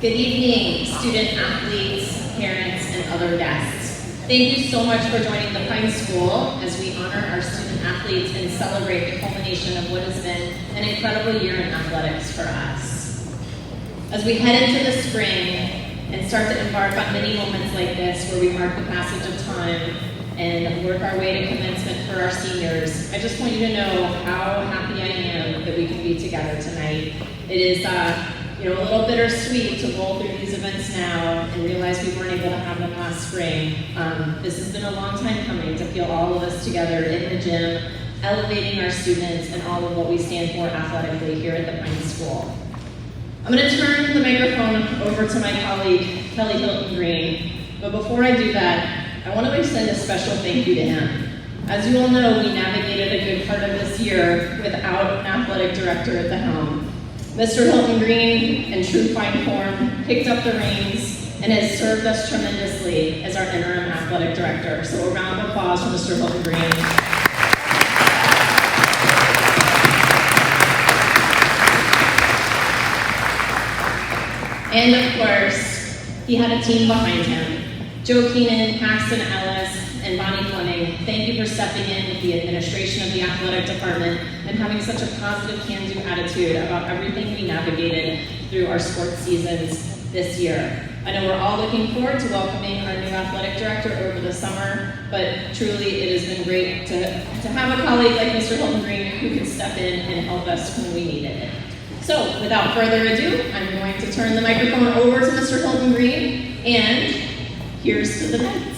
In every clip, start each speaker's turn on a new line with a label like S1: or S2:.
S1: Good evening, student athletes, parents, and other guests. Thank you so much for joining the Pine School as we honor our student athletes and celebrate the culmination of what has been an incredible year in athletics for us. As we head into the spring and start to embark on many moments like this where we mark the passage of time and work our way to commencement for our seniors, I just want you to know how happy I am that we can be together tonight. It is a little bittersweet to roll through these events now and realize we weren't able to have them last spring. This has been a long time coming to feel all of us together in the gym, elevating our students and all of what we stand for athletically here at the Pine School. I'm going to turn the microphone over to my colleague, Kelly Hilton Green, but before I do that, I want to extend a special thank you to him. As you all know, we navigated a good part of this year without an athletic director at the helm. Mr. Hilton Green, in true fine form, picked up the reins and has served us tremendously as our interim athletic director. So a round of applause for Mr. Hilton Green. And of course, he had a team behind him. Joe Keenan, Paxton Ellis, and Bonnie Fleming, thank you for stepping in with the administration of the athletic department and having such a positive can-do attitude about everything we navigated through our sports seasons this year. I know we're all looking forward to welcoming our new athletic director over the summer, but truly it has been great to have a colleague like Mr. Hilton Green who can step in and help us when we needed it. So without further ado, I'm going to turn the microphone over to Mr. Hilton Green, and here's to the Knights.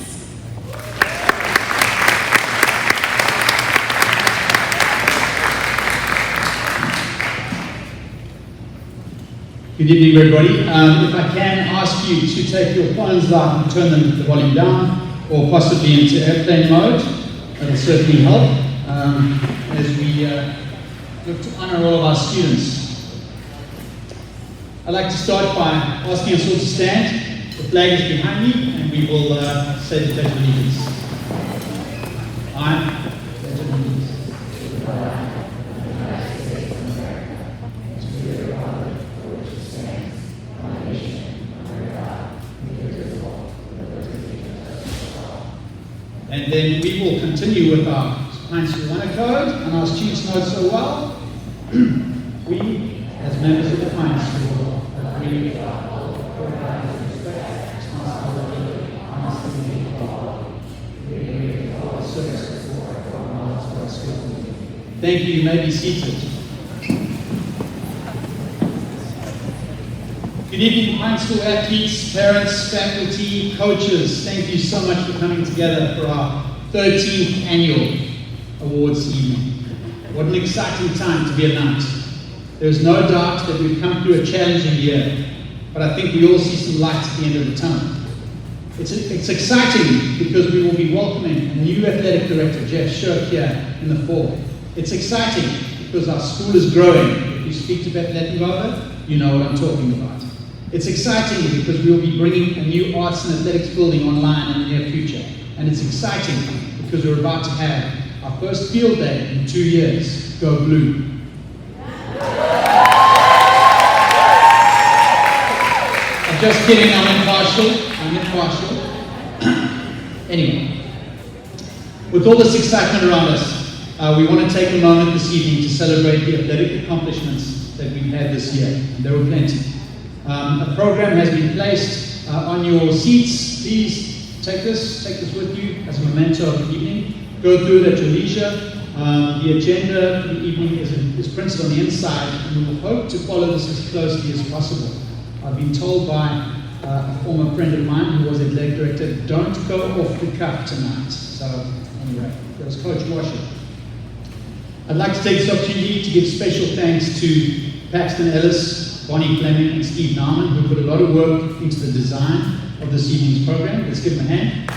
S2: Good evening, everybody. If I can ask you to take your phones out and turn the volume down, or possibly into airplane mode, that'll certainly help as we look to honor all of our students. I'd like to start by asking us all to stand. The flag is behind me, and we will say the Pledge of Allegiance. I pledge allegiance to the flag. And then we will continue with our Pine School Honor Code, and our students know it so well. We, as members of the Pine School, agree with our respect, responsibility, honesty, and equality. We agree with our service for our school. Thank you. You may be seated. Good evening, Pine School athletes, parents, faculty, coaches. Thank you so much for coming together for our 13th annual awards evening. What an exciting time to be announced. There's no doubt that we've come through a challenging year, but I think we all see some light at the end of the tunnel. It's exciting because we will be welcoming a new athletic director, Jeff Shirk, here in the fall. It's exciting because our school is growing. If you speak to Beth Lettengarver, you know what I'm talking about. It's exciting because we will be bringing a new arts and athletics building online in the near future. And it's exciting because we're about to have our first field day in 2 years. Go Blue. I'm just kidding, I'm impartial. Anyway, with all this excitement around us, we want to take a moment this evening to celebrate the athletic accomplishments that we've had this year. And there were plenty. A program has been placed on your seats. Please take this with you as a memento of the evening. Go through it at your leisure. The agenda for the evening is printed on the inside, and we will hope to follow this as closely as possible. I've been told by a former friend of mine who was athletic director, don't go off the cuff tonight. So anyway, that was Coach Washer. I'd like to take this opportunity to give special thanks to Paxton Ellis, Bonnie Fleming, and Steve Nauman, who put a lot of work into the design of this evening's program. Let's give them a hand.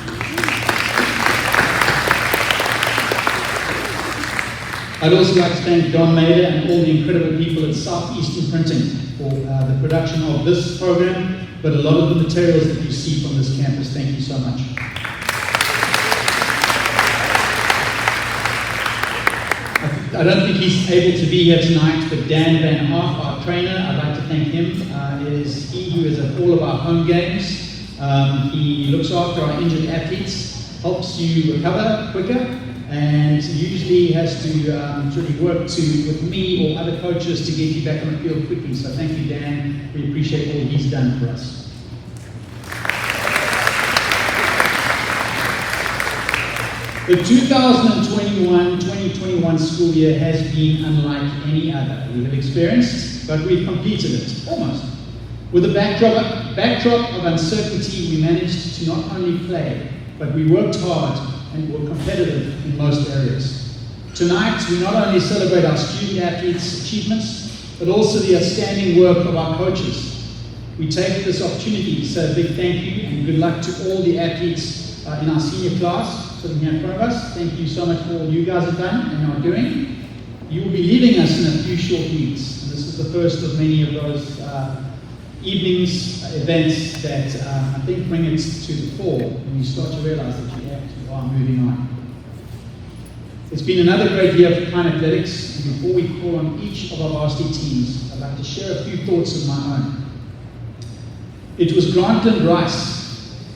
S2: I'd also like to thank Don Mader and all the incredible people at Southeastern Printing for the production of this program, but a lot of the materials that you see from this campus. Thank you so much. I don't think he's able to be here tonight, but Dan Van Hoff, our trainer, I'd like to thank him. It is he who is at all of our home games. He looks after our injured athletes, helps you recover quicker, and usually has to really work with me or other coaches to get you back on the field quickly. So thank you, Dan. We appreciate all he's done for us. The 2021-2021 school year has been unlike any other we have experienced, but we've completed it, almost. With a backdrop of uncertainty, we managed to not only play, but we worked hard and were competitive in most areas. Tonight, we not only celebrate our student athletes' achievements, but also the outstanding work of our coaches. We take this opportunity to say a big thank you and good luck to all the athletes in our senior class sitting here in front of us. Thank you so much for all you guys have done and are doing. You will be leaving us in a few short weeks. And this is the first of many of those evenings, events that I think bring it to the fore when you start to realize that you actually are moving on. It's been another great year for Pine Athletics, and before we call on each of our varsity teams, I'd like to share a few thoughts of my own. It was Grantland Rice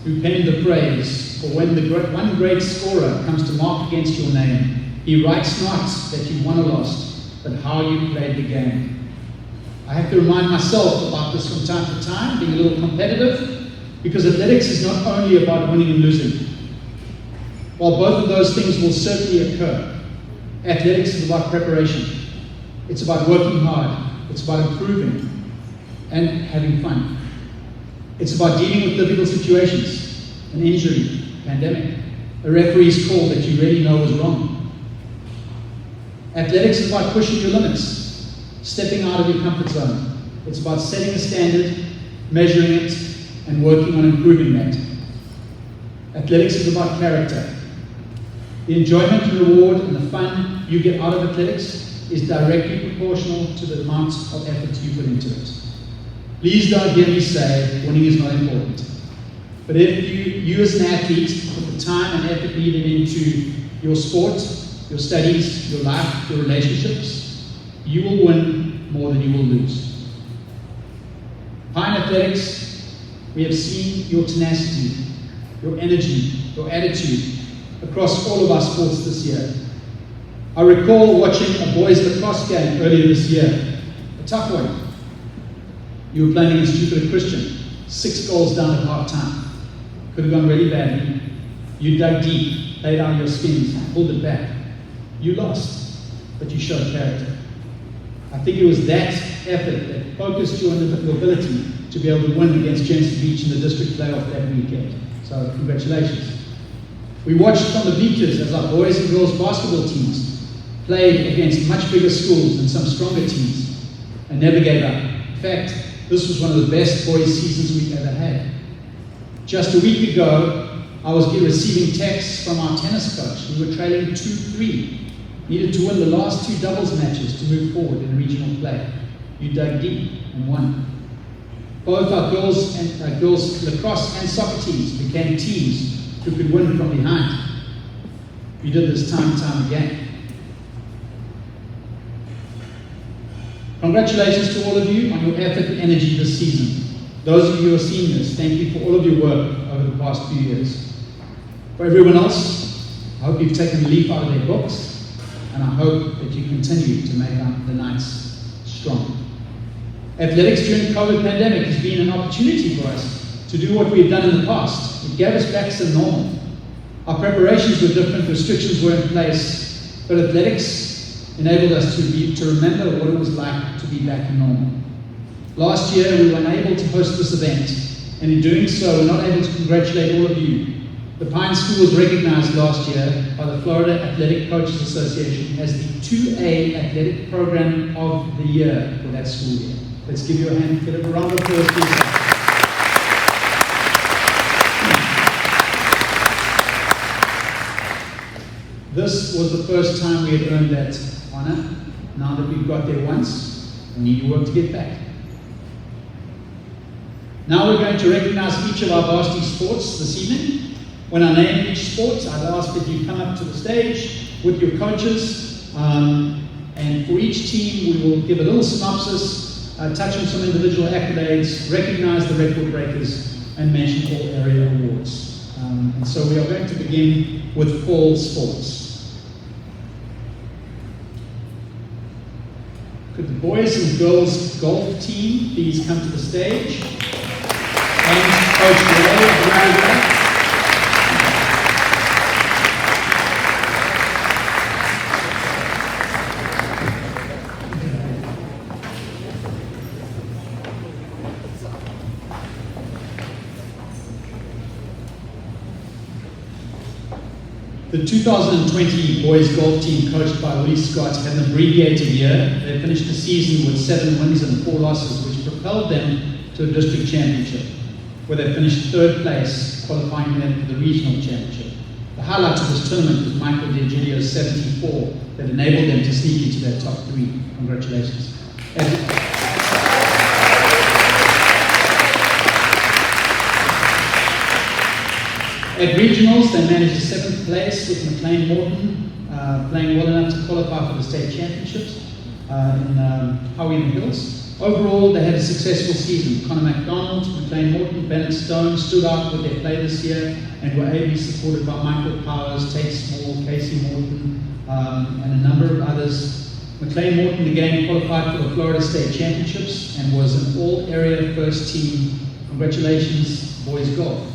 S2: who penned the phrase, for when one great scorer comes to mark against your name, he writes not that you won or lost, but how you played the game. I have to remind myself about this from time to time, being a little competitive, because athletics is not only about winning and losing. While both of those things will certainly occur, athletics is about preparation. It's about working hard. It's about improving and having fun. It's about dealing with difficult situations, an injury, pandemic, a referee's call that you really know is wrong. Athletics is about pushing your limits, stepping out of your comfort zone. It's about setting a standard, measuring it, and working on improving that. Athletics is about character. The enjoyment and reward and the fun you get out of athletics is directly proportional to the amount of effort you put into it. Please don't hear me say winning is not important. But if you as an athlete put the time and effort needed into your sport, your studies, your life, your relationships, you will win more than you will lose. Pine Athletics, we have seen your tenacity, your energy, your attitude across all of our sports this year. I recall watching a boys lacrosse game earlier this year, a tough one. You were playing against Jupiter Christian, 6 goals down at half time. Could have gone really badly. You dug deep, laid out your skins, pulled it back. You lost, but you showed character. I think it was that effort that focused you on your ability to be able to win against Jensen Beach in the district playoff that weekend. So congratulations. We watched from the bleachers as our boys and girls basketball teams played against much bigger schools and some stronger teams and never gave up. In fact, this was one of the best boys seasons we've ever had. Just a week ago, I was receiving texts from our tennis coach. We were trailing 2-3. Needed to win the last 2 doubles matches to move forward in regional play. You dug deep and won. Both our girls lacrosse and soccer teams became teams who could win from behind. You did this time and time again. Congratulations to all of you on your effort and energy this season. Those of you who are seniors, thank you for all of your work over the past few years. For everyone else, I hope you've taken a leaf out of their books, and I hope that you continue to make the nights strong. Athletics during the COVID pandemic has been an opportunity for us to do what we've done in the past. It gave us back some normal. Our preparations were different, restrictions were in place, but athletics enabled us to remember what it was like to be back in normal. Last year, we were unable to host this event, and in doing so, we're not able to congratulate all of you. The Pine School was recognized last year by the Florida Athletic Coaches Association as the 2A Athletic Program of the Year for that school year. Let's give you a round of applause, please. This was the first time we had earned that honor. Now that we've got there once, we need to work to get back. Now we're going to recognize each of our varsity sports this evening. When I name each sport, I'd ask that you come up to the stage with your coaches. And for each team, we will give a little synopsis, touch on some individual accolades, recognize the record breakers, and mention all area awards. And so we are going to begin with fall sports. Could the boys and girls golf team please come to the stage? And Coach Ray, the 2020 boys golf team, coached by Willie Scott, had an abbreviated year. They finished the season with 7 wins and 4 losses, which propelled them to a district championship, where they finished 3rd place, qualifying them for the regional championship. The highlight of this tournament was Michael D'Egidio 74 that enabled them to sneak into their top 3. Congratulations. At regionals, they managed a 7th place with McLean Morton playing well enough to qualify for the state championships in Howie and Hills. Overall, they had a successful season. Connor McDonald, McLean Morton, Bennett Stone stood out with their play this year and were ably supported by Michael Powers, Tate Small, Casey Morton, and a number of others. McLean Morton again qualified for the Florida State Championships and was an all-area first team. Congratulations, boys golf.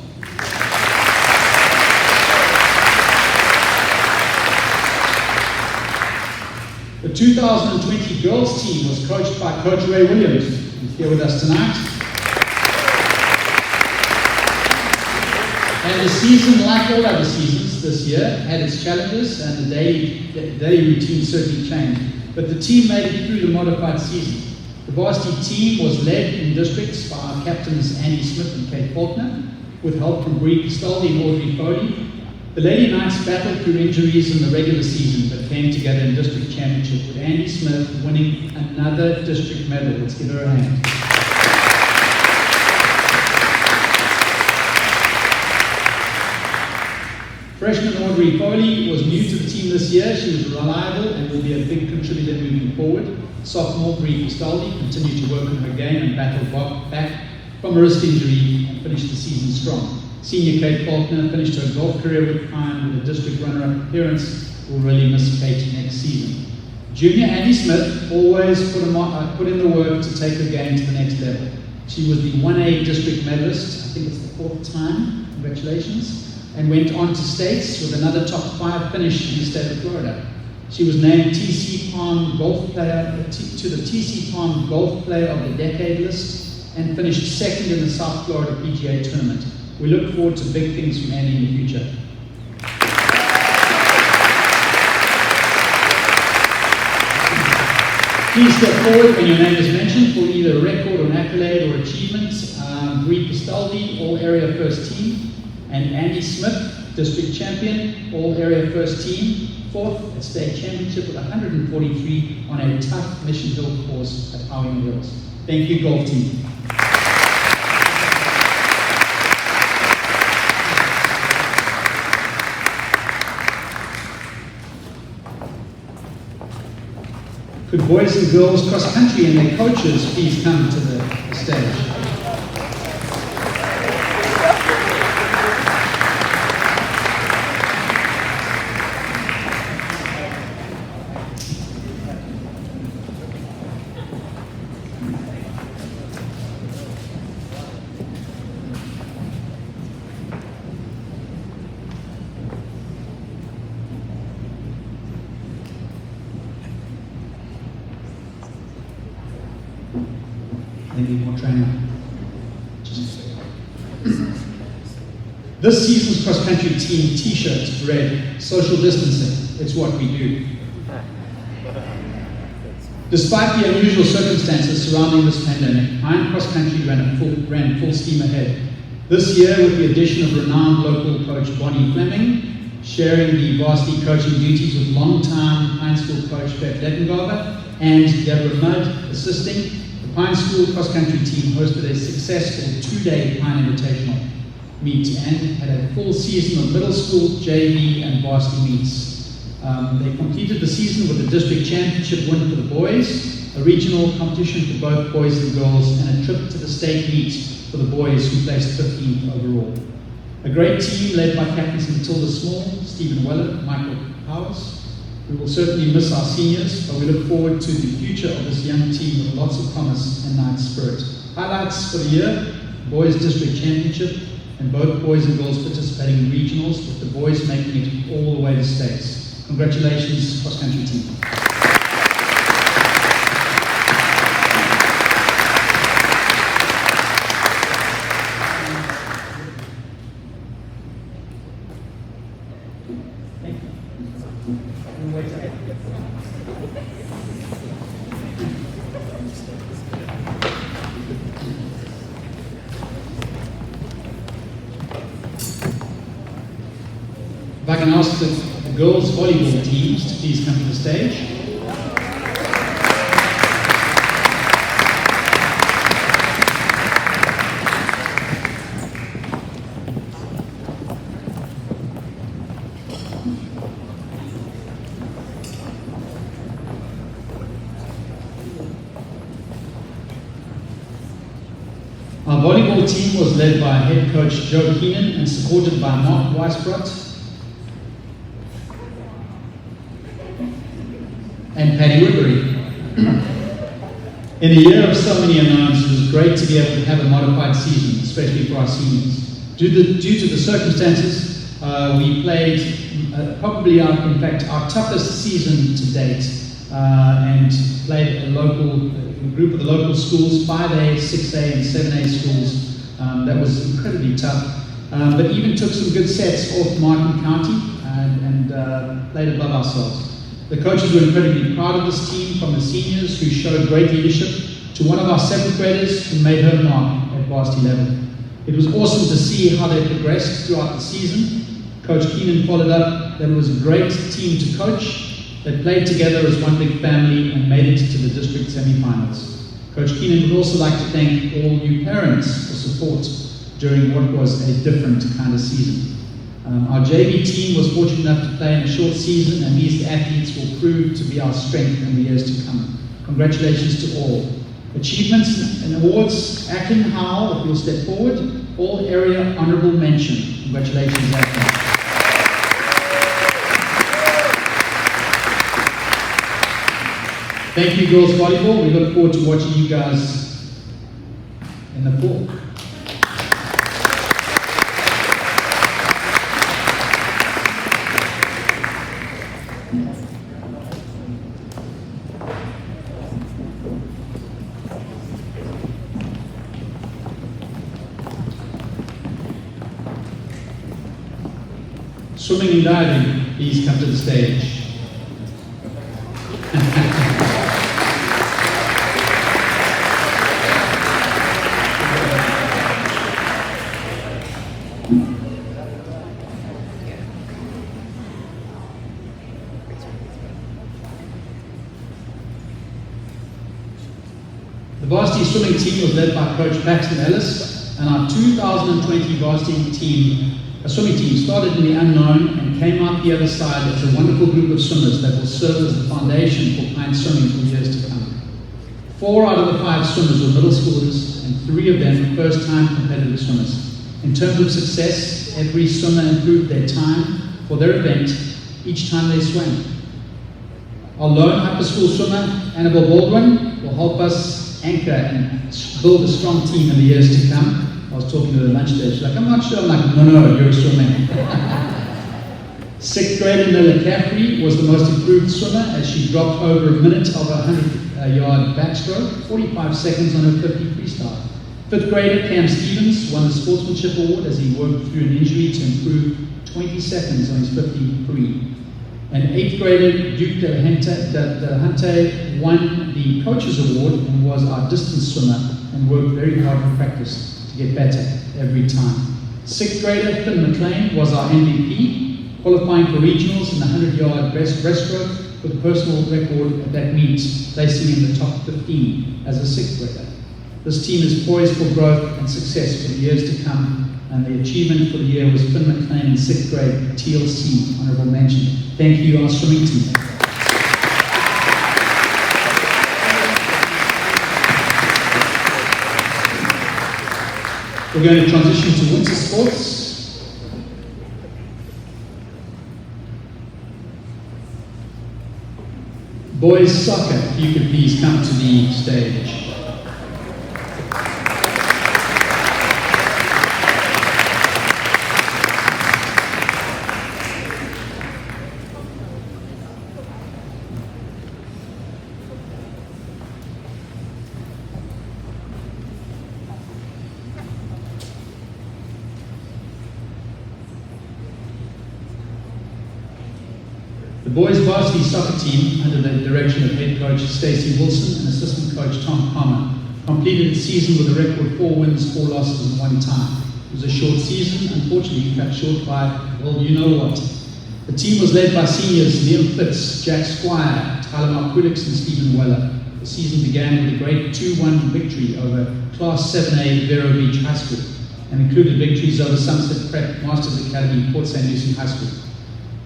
S2: The 2020 girls team was coached by Coach Ray Williams, who's here with us tonight. And the season, like all other seasons this year, had its challenges, and the daily routine certainly changed. But the team made it through the modified season. The varsity team was led in districts by our captains Andy Smith and Kate Faulkner, with help from Bree Castaldi and Audrey Foley. The Lady Knights battled through injuries in the regular season but came together in district championship, with Andy Smith winning another district medal. Let's give her a hand. Freshman Audrey Foley was new to the team this year. She was reliable and will be a big contributor moving forward. Sophomore Bree Castaldi continued to work on her game and battled back from a wrist injury and finished the season strong. Senior Kate Faulkner finished her golf career with Pine with a district runner-up appearance. We'll really miss Kate next season. Junior Andy Smith always put in the work to take her game to the next level. She was the 1A district medalist, I think it's the 4th time, congratulations, and went on to states with another top 5 finish in the state of Florida. She was named TC Palm Golf Player to the TC Palm Golf Player of the Decade list and finished 2nd in the South Florida PGA tournament. We look forward to big things from Andy in the future. Please step forward when your name is mentioned for either a record or an accolade or achievement. Bree Castaldi, all area first team, and Andy Smith, district champion, all area first team, 4th at state championship with 143 on a tough Mission Hill course at Howie and Hills. Thank you, golf team. Could boys and girls cross country and their coaches please come to the stage? Maybe more training. This season's cross-country team t-shirts read, "Social distancing, it's what we do." Despite the unusual circumstances surrounding this pandemic, Pine Cross Country ran full steam ahead. This year, with the addition of renowned local coach Bonnie Fleming, sharing the varsity coaching duties with longtime Pine School coach Beth Lettengarver and Deborah Mudd assisting, the Pine School Cross Country team hosted a successful 2-day Pine Invitational meet and had a full season of middle school, JV, and varsity meets. They completed the season with a district championship win for the boys, a regional competition for both boys and girls, and a trip to the state meet for the boys, who placed 15th overall. A great team led by captains Matilda Small, Stephen Weller, Michael Powers. We will certainly miss our seniors, but we look forward to the future of this young team with lots of promise and nice spirit. Highlights for the year: boys district championship, and both boys and girls participating in regionals, with the boys making it all the way to states. Congratulations, cross-country team. If I can ask the girls' volleyball teams to please come to the stage. Our volleyball team was led by head coach Joe Keenan and supported by Mark Weisbrot and Paddy Woodbury. In a year of so many unknowns, it was great to be able to have a modified season, especially for our seniors. Due to the circumstances, we played probably our toughest season to date, and played a group of the local schools, 5A, 6A, and 7A schools. That was incredibly tough, but even took some good sets off Martin County and played above ourselves. The coaches were incredibly proud of this team, from the seniors, who showed great leadership, to one of our 7th graders who made her mark at varsity level. It was awesome to see how they progressed throughout the season. Coach Keenan followed up that it was a great team to coach. They played together as one big family and made it to the district semi-finals. Coach Keenan would also like to thank all you parents for support during what was a different kind of season. Our JV team was fortunate enough to play in a short season, and these athletes will prove to be our strength in the years to come. Congratulations to all. Achievements and awards: Akin Howell, if you'll step forward, all area honorable mention. Congratulations, Akin. Thank you, girls volleyball. We look forward to watching you guys in the fall. Swimming and diving, please come to the stage. The varsity swimming team was led by Coach Paxton Ellis, and our 2020 varsity swimming team started in the unknown and came out the other side as a wonderful group of swimmers that will serve as the foundation for Pine Swimming for years to come. 4 out of the 5 swimmers were middle schoolers, and 3 of them first-time competitive swimmers. In terms of success, every swimmer improved their time for their event each time they swam. Our lone upper school swimmer, Annabelle Baldwin, will help us anchor and build a strong team in the years to come. I was talking to her lunch there. She's like, "I'm not sure." I'm like, no, you're swimming. 6th grader Nella Caffrey was the most improved swimmer, as she dropped over a minute of a 100-yard backstroke, 45 seconds on her 50 freestyle. 5th grader Cam Stevens won the Sportsmanship Award as he worked through an injury to improve 20 seconds on his 50 free. And 8th grader Duke Delahunte won the Coaches Award and was our distance swimmer and worked very hard in practice to get better every time. 6th grader Finn McLean was our MVP, qualifying for regionals in the 100-yard breaststroke with a personal record at that meet, placing in the top 15 as a 6th grader. This team is poised for growth and success for the years to come, and the achievement for the year was Finn McLean in 6th grade, TLC, honorable mention. Thank you, our swimming team. We're going to transition to winter sports. Boys soccer, if you could please come to the stage. The boys varsity soccer team, under the direction of head coach Stacey Wilson and assistant coach Tom Palmer, completed its season with a record 4 wins, 4 losses and 1 tie. It was a short season, unfortunately cut short by, well, you know what. The team was led by seniors Liam Fitz, Jack Squire, Tyler Markulix and Stephen Weller. The season began with a great 2-1 victory over Class 7A Vero Beach High School and included victories over Sunset Prep, Masters Academy, Port St. Lucie High School.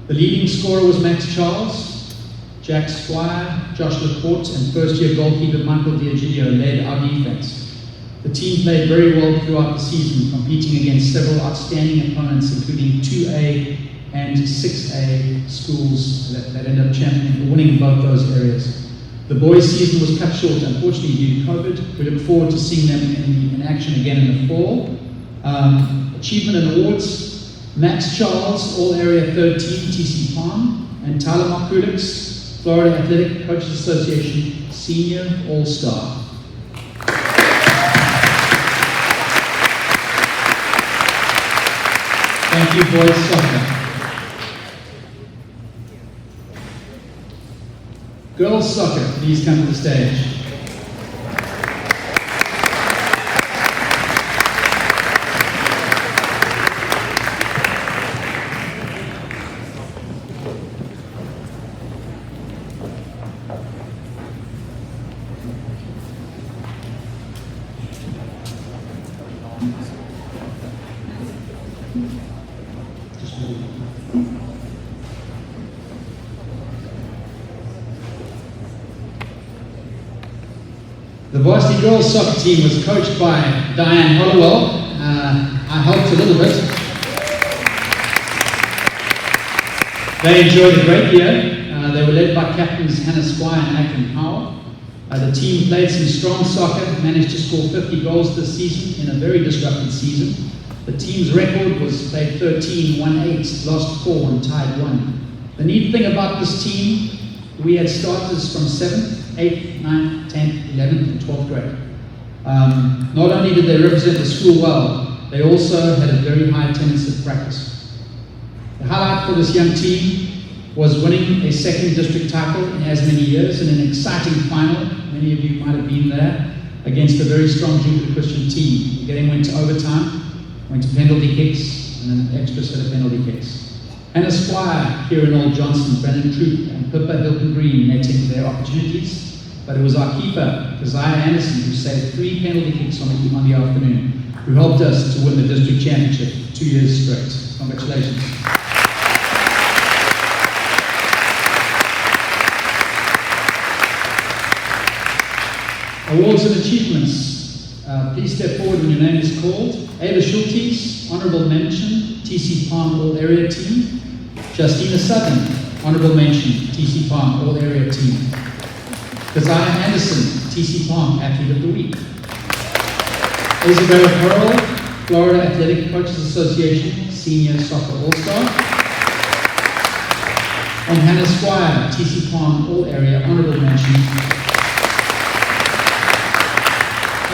S2: The leading scorer was Max Charles, Jack Squire, Josh Laporte, and first-year goalkeeper Michael Diagidio led our defense. The team played very well throughout the season, competing against several outstanding opponents, including 2A and 6A schools that ended up championing, winning in both those areas. The boys' season was cut short, unfortunately, due to COVID. We look forward to seeing them in action again in the fall. Achievement and awards. Max Charles, All-Area 3rd Team, TC Palm, and Tyler Markulix, Florida Athletic Coaches Association, Senior All-Star. Thank you, boys soccer. Girls soccer, please come to the stage. The varsity girls soccer team was coached by Diane Hollowell. I helped a little bit. They enjoyed a great year. They were led by captains Hannah Squire and Acton Powell. The team played some strong soccer, managed to score 50 goals this season in a very disrupted season. The team's record was played 13, won 8, lost 4 and tied 1. The neat thing about this team, we had starters from 7th, 8th, 9th, 10th, 11th and 12th grade. Not only did they represent the school well, they also had a very high attendance at practice. The highlight for this young team was winning a 2nd district title in as many years in an exciting final. Many of you might have been there, against a very strong Jupiter Christian team. The game went to overtime, went to penalty kicks, and an extra set of penalty kicks. Hannah Squire, Kieran Old Johnson, Brennan Troop, and Pippa Hilton Green netting their opportunities, but it was our keeper, Keziah Anderson, who saved 3 penalty kicks on the afternoon, who helped us to win the district championship 2 years straight. Congratulations. Awards and achievements. Please step forward when your name is called. Ava Schultes, Honourable Mention, TC Palm All Area Team. Justina Sutton, Honourable Mention, TC Palm All Area Team. Keziah Anderson, TC Palm Athlete of the Week. Isabella Pearl, Florida Athletic Coaches Association, Senior Soccer All-Star. And Hannah Squire, TC Palm All Area Honourable Mention.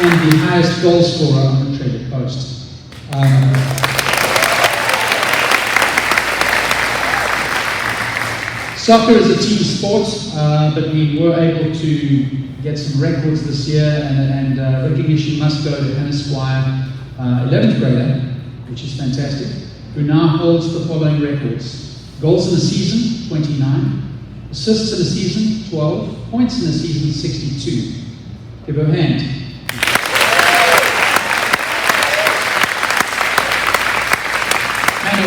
S2: And the highest goal scorer on the Treasure Coast. Soccer is a team sport, but we were able to get some records this year, and recognition must go to Hannah Squire, 11th grader, which is fantastic, who now holds the following records. Goals in the season, 29. Assists in the season, 12. Points in the season, 62. Give her a hand.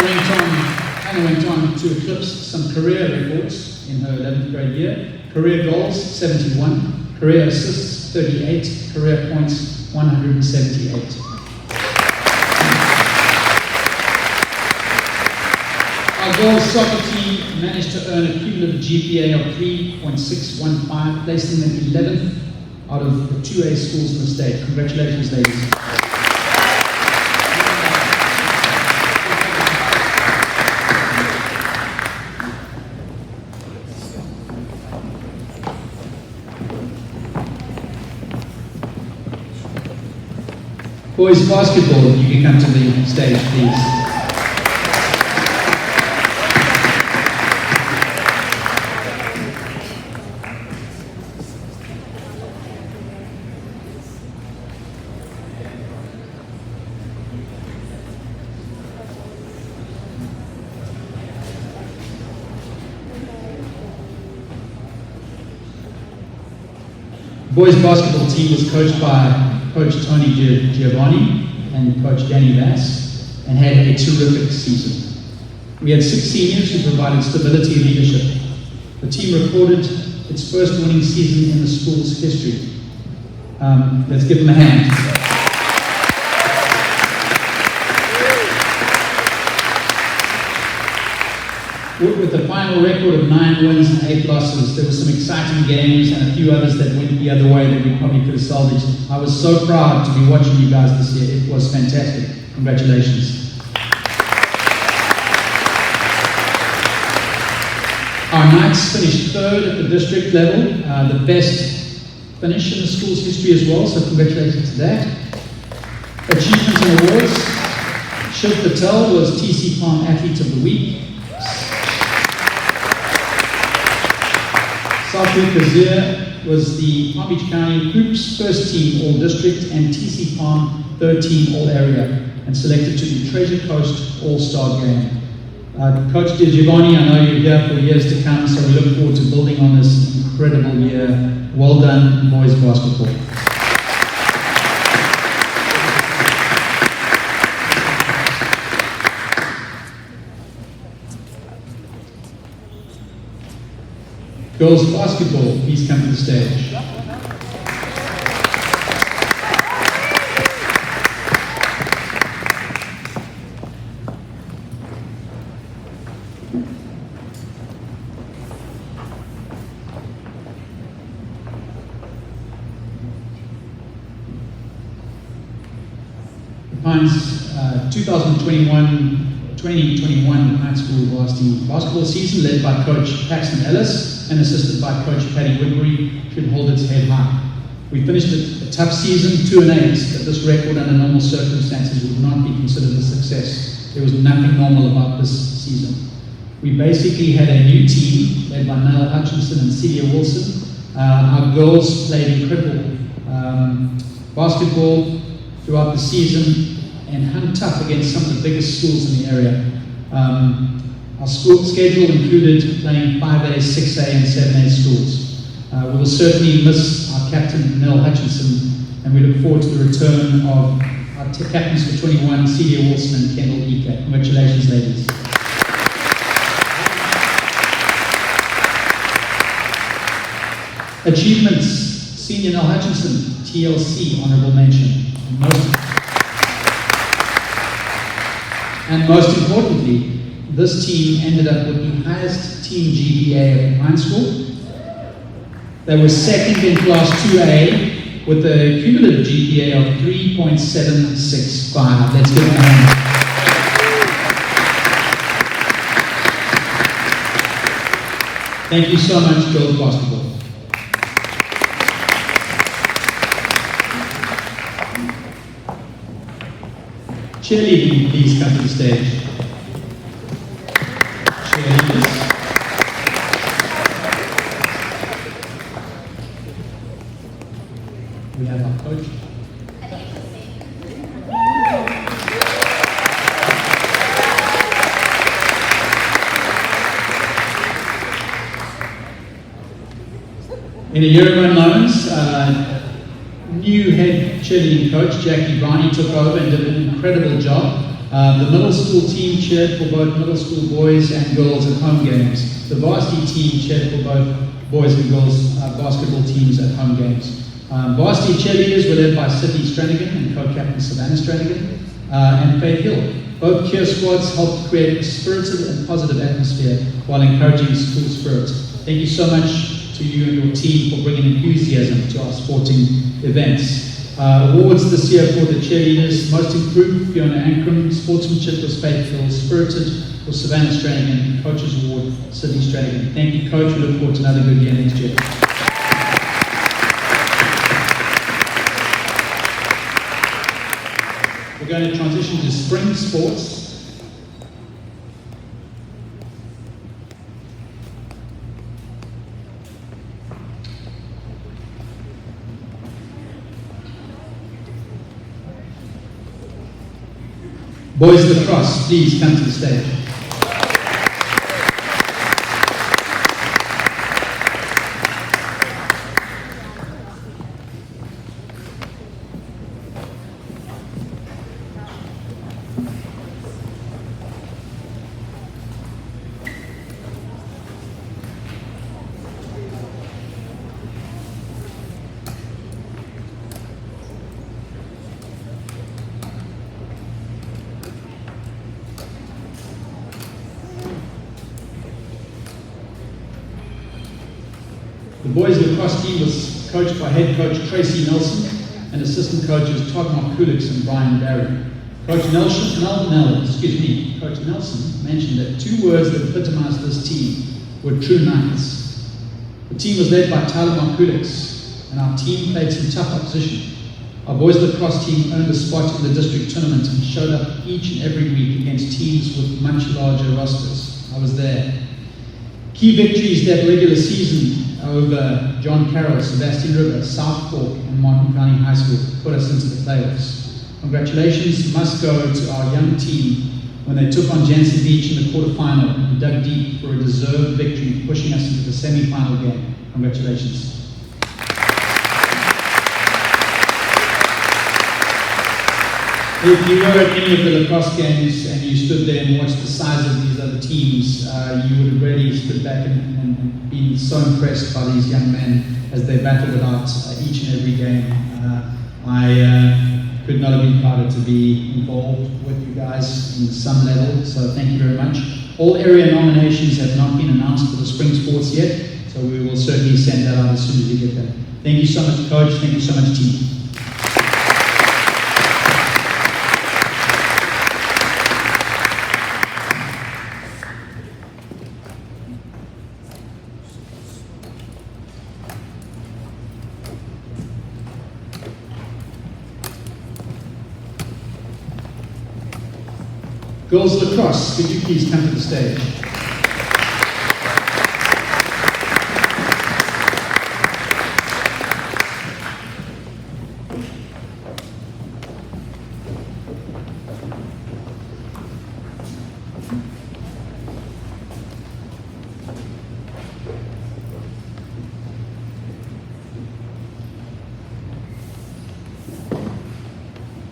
S2: Hannah went on to eclipse some career records in her 11th grade year. Career goals, 71. Career assists, 38. Career points, 178. Our girls soccer team managed to earn a cumulative GPA of 3.615, placing them 11th out of the 2A schools in the state. Congratulations, ladies. Boys basketball, you can come to the stage, please. Boys basketball team was coached by Coach Tony Giovanni and Coach Danny Vass and had a terrific season. We had 6 seniors who provided stability and leadership. The team recorded its first winning season in the school's history. Let's give them a hand. With a final record of 9 wins and 8 losses, there were some exciting games and a few others that went the other way that we probably could have salvaged. I was so proud to be watching you guys this year. It was fantastic. Congratulations. Our Knights finished 3rd at the district level, the best finish in the school's history as well, so congratulations to that. Achievements and awards. Shiv Patel was TC Palm Athlete of the Week. Safi Kazir was the Palm Beach County Hoops first team all district and TC Palm third team all area and selected to the Treasure Coast All-Star game. Coach Di Giovanni, I know you're here for years to come, so we look forward to building on this incredible year. Well done, boys basketball. Girls basketball, please come to the stage. The Pines 2021 high school varsity basketball season, led by Coach Paxton Ellis and assisted by Coach Paddy Woodbury, should hold its head high. We finished a tough season, 2-8, but this record under normal circumstances would not be considered a success. There was nothing normal about this season. We basically had a new team led by Nell Hutchinson and Celia Wilson. Our girls played incredible basketball throughout the season and hung tough against some of the biggest schools in the area. Our school schedule included playing 5A, 6A and 7A schools. We will certainly miss our captain, Nell Hutchinson, and we look forward to the return of our captains for 21, Celia Wilson and Kendall Ika. Congratulations, ladies. Achievements, Senior Nell Hutchinson, TLC, honorable mention. And most importantly, this team ended up with the highest team GPA at Pine School. They were second in Class 2A with a cumulative GPA of 3.765. Let's give them a hand. Thank you so much, girls basketball. Cheerleading, please come to the stage. Cheerleaders. We have our coach. In a year of unknowns, new head cheerleading coach Jackie Barney took over and did an incredible job. The middle school team cheered for both middle school boys and girls at home games. The varsity team cheered for both boys and girls basketball teams at home games. Varsity cheerleaders were led by Sydney Stranigan and co-captain Savannah Stranigan and Faith Hill. Both cheer squads helped create a spirited and positive atmosphere while encouraging school spirit. Thank you so much to you and your team for bringing enthusiasm to our sporting events. Awards this year for the cheerleaders: Most Improved, Fiona Ankrum; Sportsmanship was Faith Hill; Spirited for Savannah Stranigan; Coaches Award, Sydney Stranigan. Thank you, Coach. We look forward to another good year next year. We're going to transition to spring sports. Boys lacrosse, please come to the stage. The boys lacrosse team was coached by head coach Tracy Nelson and assistant coaches Todd Markulix and Brian Barry. Coach Nelson mentioned that two words that epitomized this team were true Knights. The team was led by Tyler Markulix, and our team played some tough opposition. Our boys lacrosse team earned a spot in the district tournament and showed up each and every week against teams with much larger rosters. I was there. Key victories that regular season over John Carroll, Sebastian River, South Fork, and Martin County High School put us into the playoffs. Congratulations must go to our young team when they took on Jansen Beach in the quarterfinal and dug deep for a deserved victory, pushing us into the semi-final game. Congratulations. If you were at any of the lacrosse games and you stood there and watched the size of these other teams, you would have really stood back and been so impressed by these young men as they battled it out each and every game. I could not have been prouder to be involved with you guys in some level, so thank you very much. All area nominations have not been announced for the spring sports yet, so we will certainly send that out as soon as we get them. Thank you so much, Coach. Thank you so much, team. Girls lacrosse, could you please come to the stage?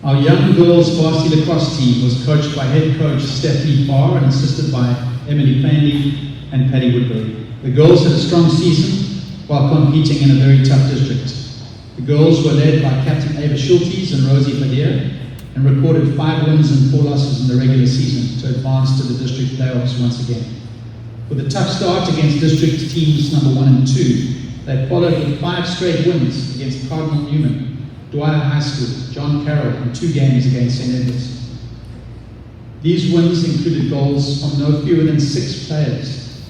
S2: Our young girls varsity lacrosse team was coached by head coach Stephanie Farr and assisted by Emily Plainley and Paddy Woodbury. The girls had a strong season while competing in a very tough district. The girls were led by Captain Ava Schultes and Rosie Padilla and recorded 5 wins and 4 losses in the regular season to advance to the district playoffs once again. With a tough start against district teams number 1 and 2, they followed with 5 straight wins against Cardinal Newman, Dwyer High School, John Carroll, and 2 games against St. Edwards. These wins included goals from no fewer than 6 players.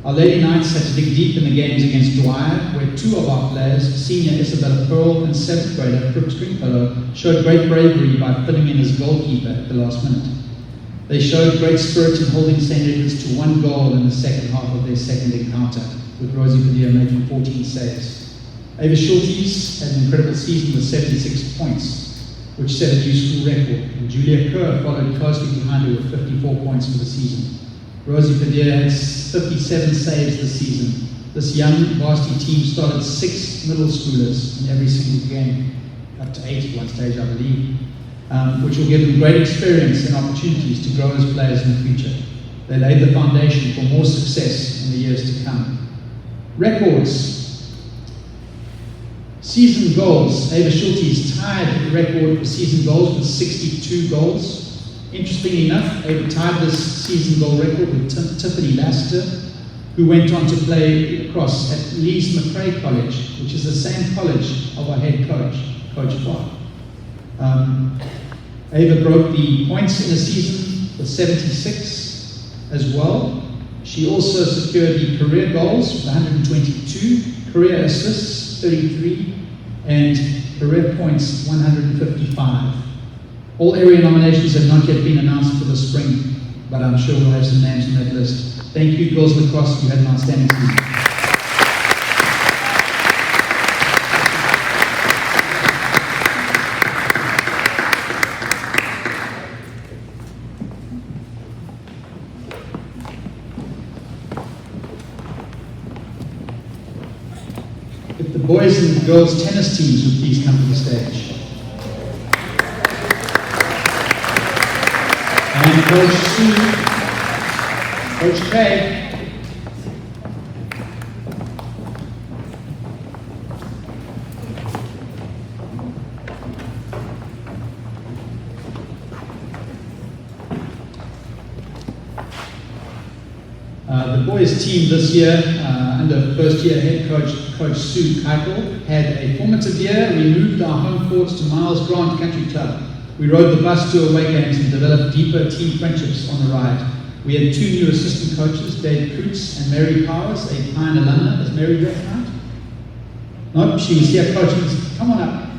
S2: Our Lady Knights had to dig deep in the games against Dwyer, where 2 of our players, senior Isabella Pearl and 7th grader Brooke Stringfellow, showed great bravery by filling in as goalkeeper at the last minute. They showed great spirit in holding St. Edwards to 1 goal in the second half of their second encounter, with Rosie Padilla making 14 saves. Ava Schultes had an incredible season with 76 points, which set a new school record, and Julia Kerr followed closely behind her with 54 points for the season. Rosie Padilla had 57 saves this season. This young varsity team started 6 middle schoolers in every single game, up to 8 at one stage, I believe. which will give them great experience and opportunities to grow as players in the future. They laid the foundation for more success in the years to come. Records. Season goals. Ava Schultes tied the record for season goals with 62 goals. Interestingly enough, Ava tied this season goal record with Tiffany Lassiter, who went on to play lacrosse at Lees McRae College, which is the same college of our head coach, Coach Clark. Ava broke the points in a season with 76 as well. She also secured the career goals with 122, career assists 33, and career points 155. All area nominations have not yet been announced for the spring, but I'm sure we'll have some names on that list. Thank you, girls lacrosse. You had an outstanding season. If the boys and girls tennis teams would please come to the stage. And Coach Sue, Coach Craig. The boys team this year, under first year head coach, Coach Sue Keitel, had a formative year. We moved our home courts to Miles Grant Country Club. We rode the bus to away games and developed deeper team friendships on the ride. We had 2 new assistant coaches, Dave Coots and Mary Powers, a Pine alumna. Is Mary there tonight? No, she was here coaching. Come on up.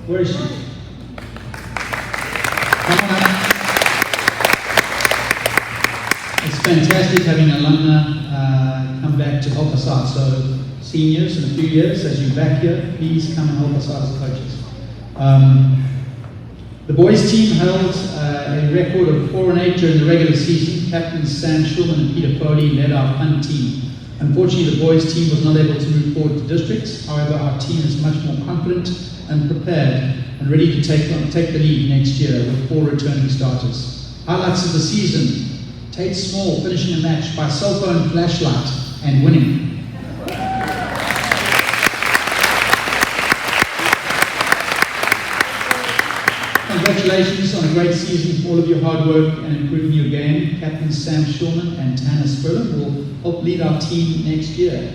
S2: Where is she? Come on up. It's fantastic having an alumna come back to help us out. So seniors, in a few years, as you're back here, please come and help us out as coaches. The boys team held a record of 4-8 during the regular season. Captains Sam Schulman and Peter Foley led our fun team. Unfortunately, the boys team was not able to move forward to districts. However, our team is much more confident and prepared and ready to take the lead next year with 4 returning starters. Highlights of the season: Tate Small finishing a match by cell phone flashlight and winning. Congratulations on a great season for all of your hard work and improving your game. Captain Sam Schulman and Tanner Spurlin will help lead our team next year.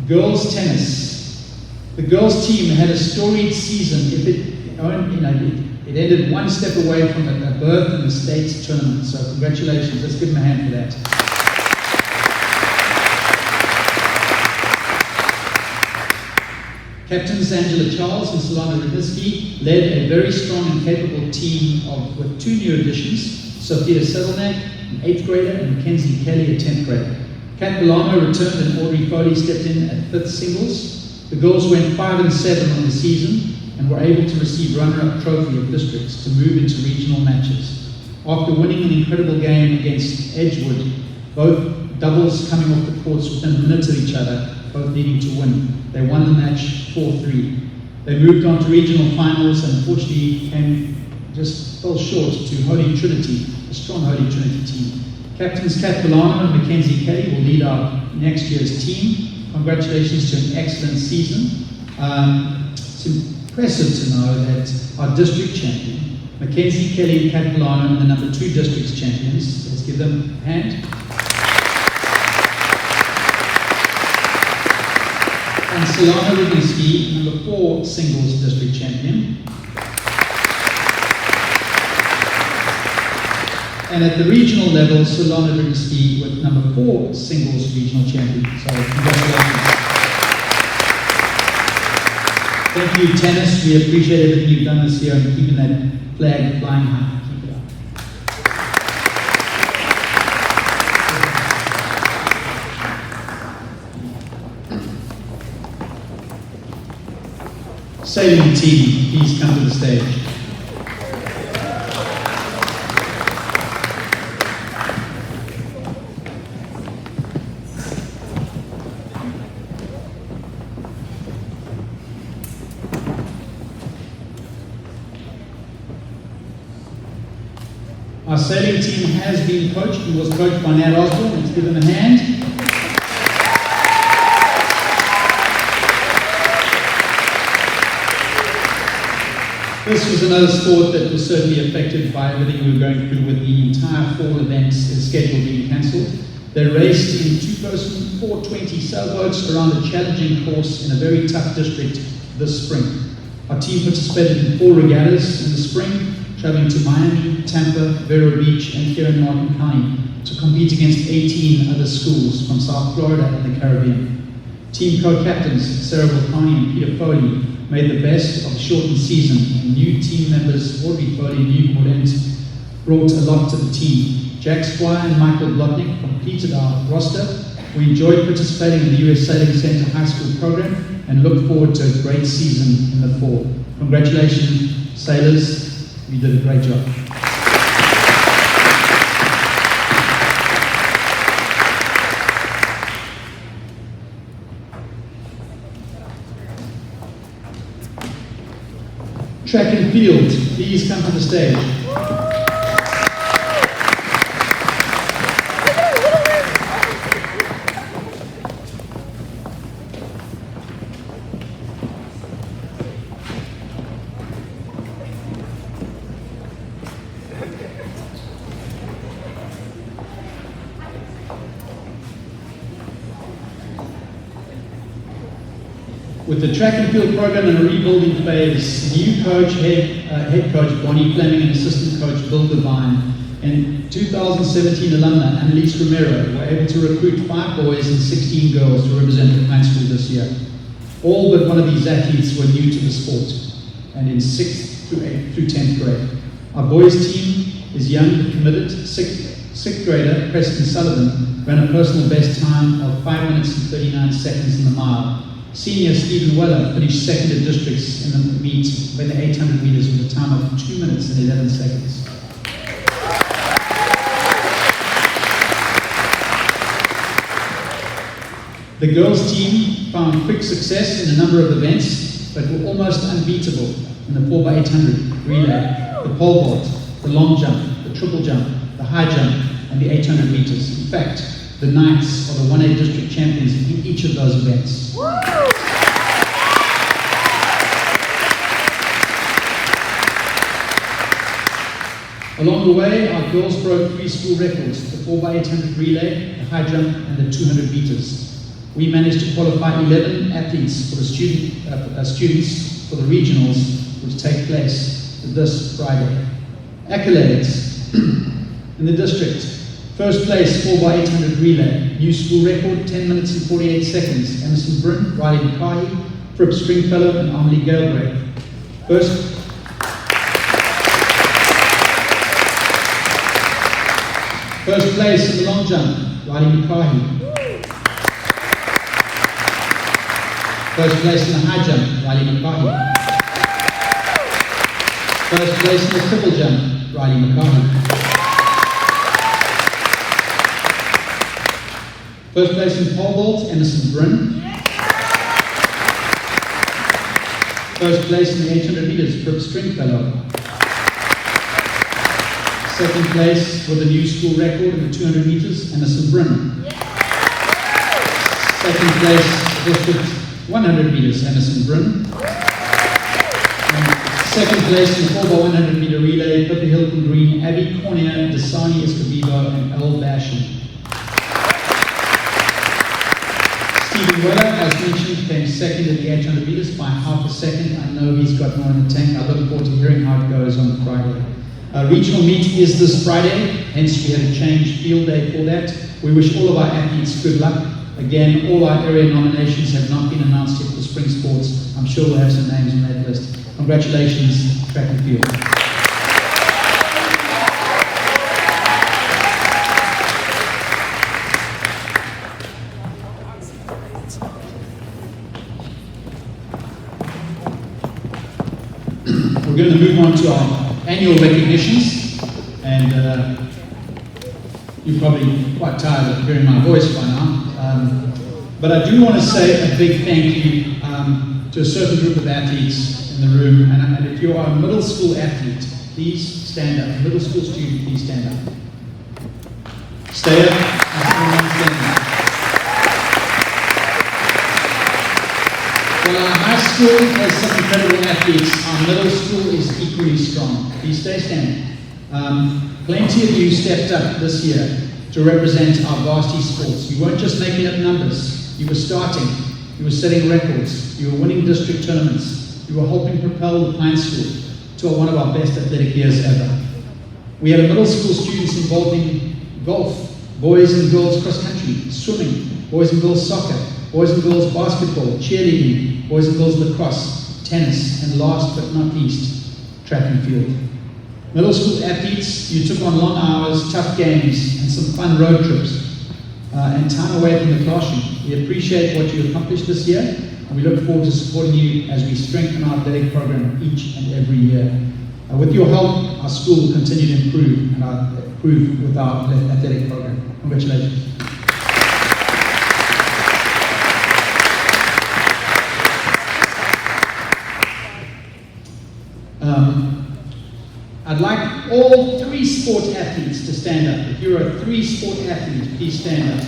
S2: Girls tennis. The girls team had a storied season. It ended one step away from a berth in the states tournament. So congratulations. Let's give them a hand for that. Captains Angela Charles and Solana Rudnitsky led a very strong and capable team with 2 new additions, Sophia Settleneck, an 8th grader, and Mackenzie Kelly, a 10th grader. Kat Belano returned and Audrey Foley stepped in at 5th singles. The girls went 5-7 on the season and were able to receive runner-up trophy of districts to move into regional matches. After winning an incredible game against Edgewood, both doubles coming off the courts within a minute of each other, both needing to win, they won the match 4-3. They moved on to regional finals and unfortunately just fell short to Holy Trinity, a strong Holy Trinity team. Captains Kat Belano and Mackenzie Kelly will lead our next year's team. Congratulations to an excellent season. It's impressive to know that our district champion, Mackenzie Kelly and Kat Belano, are the number 2 districts champions. Let's give them a hand. And Solana Rudnitsky, number 4 singles district champion. And at the regional level, Solana Rudnitsky with number 4 singles regional champion. So congratulations. Thank you, tennis. We appreciate everything you've done this year and keeping that flag flying high. Keep it up. Sailing team, please come to the stage. Our sailing team has been coached and was coached by Nat Osborne. Let's give them a hand. This was another sport that was certainly affected by everything we were going through with the entire fall events schedule being cancelled. They raced in two-person 420 sailboats around a challenging course in a very tough district this spring. Our team participated in 4 regattas in the spring, traveling to Miami, Tampa, Vero Beach, and here in Martin County to compete against 18 other schools from South Florida and the Caribbean. Team co-captains Sarah Volcani and Peter Foley made the best of the shortened season, and new team members Audrey Foley and Hugh Mordent brought a lot to the team. Jack Squire and Michael Blotnick completed our roster. We enjoyed participating in the US Sailing Center High School program and look forward to a great season in the fall. Congratulations, sailors. You did a great job. Track and field, please come to the stage. With the track and field program in a rebuilding phase, new coach, head coach Bonnie Fleming and assistant coach Bill Devine, and 2017 alumna Annalise Romero were able to recruit 5 boys and 16 girls to represent the Pine School this year. All but one of these athletes were new to the sport, and in 6th through 10th grade. Our boys team is young but committed. 6th grader Preston Sullivan ran a personal best time of 5 minutes and 39 seconds in the mile. Senior Stephen Weller finished second in districts in the meet in the 800 meters with a time of 2 minutes and 11 seconds. The girls team found quick success in a number of events, but were almost unbeatable in the 4x800 relay, the pole vault, the long jump, the triple jump, the high jump, and the 800 meters. In fact, the Knights are the 1A district champions in each of those events. Along the way, our girls broke 3 school records, the 4x800 relay, the high jump, and the 200 meters. We managed to qualify 11 athletes for the students for the regionals, which take place this Friday. Accolades in the district. First place, 4x800 relay, new school record, 10 minutes and 48 seconds. Emerson Bryn, Riley McCarty, Fripp Stringfellow, and Amelie Galbraith. First place in the long jump, Riley McCarty. First place in the high jump, Riley McCarty. First place in the triple jump, Riley McCarty. First place in pole vault, Emerson Bryn. First place in the 800 meters, Fripp Stringfellow. Second place with a new school record in the 200 meters, Emerson Bryn. Second place, district 100 meters, Emerson Bryn. And second place in the 4x100 meter relay, Pippa Hilton Green, Abby Cornier, Dasani Escobedo, and Elle Basham. Stephen Weller, as mentioned, came second in the 800 meters by half a second. I know he's got more in the tank. I look forward to hearing how it goes on Friday. Regional meet is this Friday, hence we had a change field day for that. We wish all of our athletes good luck. Again, all our area nominations have not been announced yet for spring sports. I'm sure we'll have some names on that list. Congratulations, track and field. We're going to move on to our annual recognitions, and you're probably quite tired of hearing my voice by now, but I do want to say a big thank you to a certain group of athletes in the room. And if you are a middle school athlete, please stand up. Middle school student, please stand up. Stay up. Everyone stand up. Well, our high school has some incredible athletes. Our middle school is equally strong. Please stay standing. Plenty of you stepped up this year to represent our varsity sports. You weren't just making up numbers. You were starting. You were setting records. You were winning district tournaments. You were helping propel the Pine School to one of our best athletic years ever. We had middle school students involved in golf, boys and girls cross country, swimming, boys and girls soccer, boys and girls basketball, cheerleading, boys and girls lacrosse, tennis, and last but not least, track and field. Middle school athletes, you took on long hours, tough games, and some fun road trips, and time away from the classroom. We appreciate what you accomplished this year, and we look forward to supporting you as we strengthen our athletic program each and every year. With your help, our school will continue to improve and improve with our athletic program. Congratulations. I'd like all 3 sport athletes to stand up. If you're a 3 sport athlete, please stand up.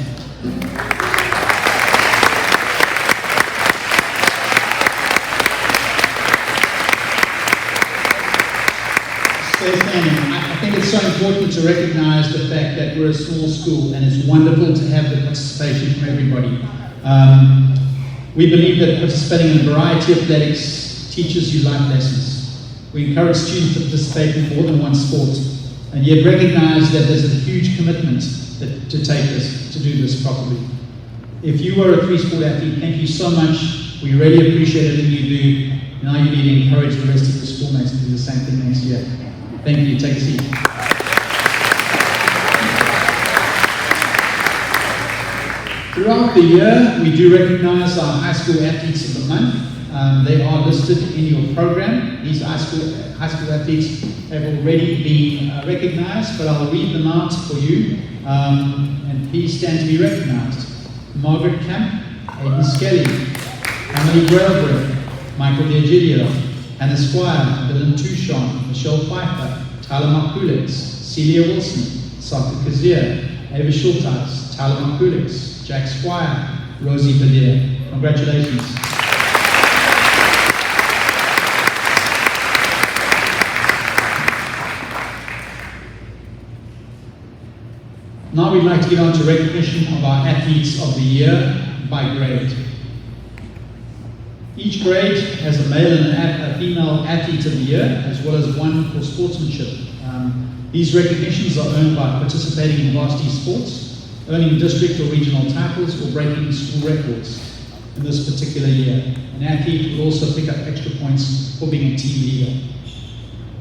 S2: Stay standing. I think it's so important to recognize the fact that we're a small school and it's wonderful to have the participation from everybody. We believe that participating in a variety of athletics teaches you life lessons. We encourage students to participate in more than one sport, and yet recognize that there's a huge commitment to do this properly. If you are a 3-sport athlete, thank you so much. We really appreciate everything you do. Now you need to encourage the rest of your schoolmates to do the same thing next year. Thank you. Take a seat. Throughout the year, we do recognize our high school athletes of the month. They are listed in your program. These high school athletes have already been recognized, but I'll read them out for you, and please stand to be recognized. Margaret Camp, Aidan Skelly, Emily Grailberg, Michael D'Egidio, Hannah Squire, Dylan Touchon, Michelle Pfeiffer, Tyler Markulix, Celia Wilson, Saka Kazir, Ava Schulteis, Tyler Markulix, Jack Squire, Rosie Badir. Congratulations. Now we'd like to get on to recognition of our athletes of the year by grade. Each grade has a male and a female athlete of the year, as well as one for sportsmanship. These recognitions are earned by participating in varsity sports, earning district or regional titles, or breaking school records in this particular year. An athlete will also pick up extra points for being a team leader.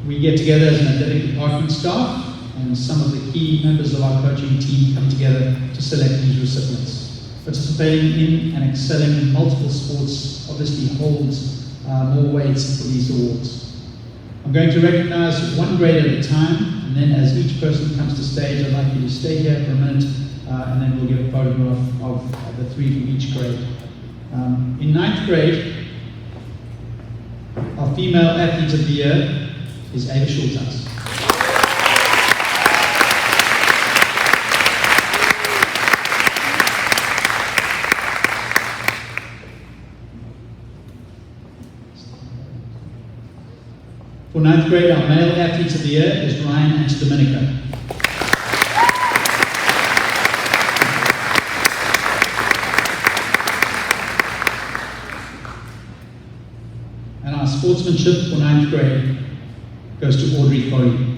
S2: We get together as an athletic department staff, and some of the key members of our coaching team come together to select these recipients. Participating in and excelling in multiple sports obviously holds more weight for these awards. I'm going to recognize one grade at a time, and then as each person comes to stage, I'd like you to stay here for a minute, and then we'll get a photograph of the 3 from each grade. In 9th grade, our female athlete of the year is Ava Schulteis. For 9th grade, our male athlete of the year is Ryan Antidominica. And our sportsmanship for 9th grade goes to Audrey Foley.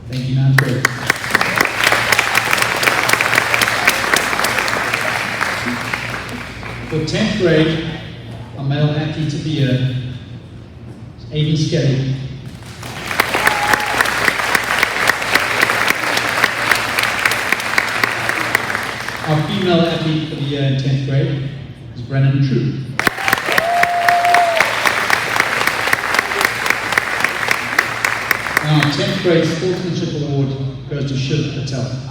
S2: Thank you, 9th grade. For 10th grade, our male athlete of the year is Aidan Skelly. Our female athlete for the year in 10th grade is Brennan True. Our 10th grade sportsmanship award goes to Shiv Patel.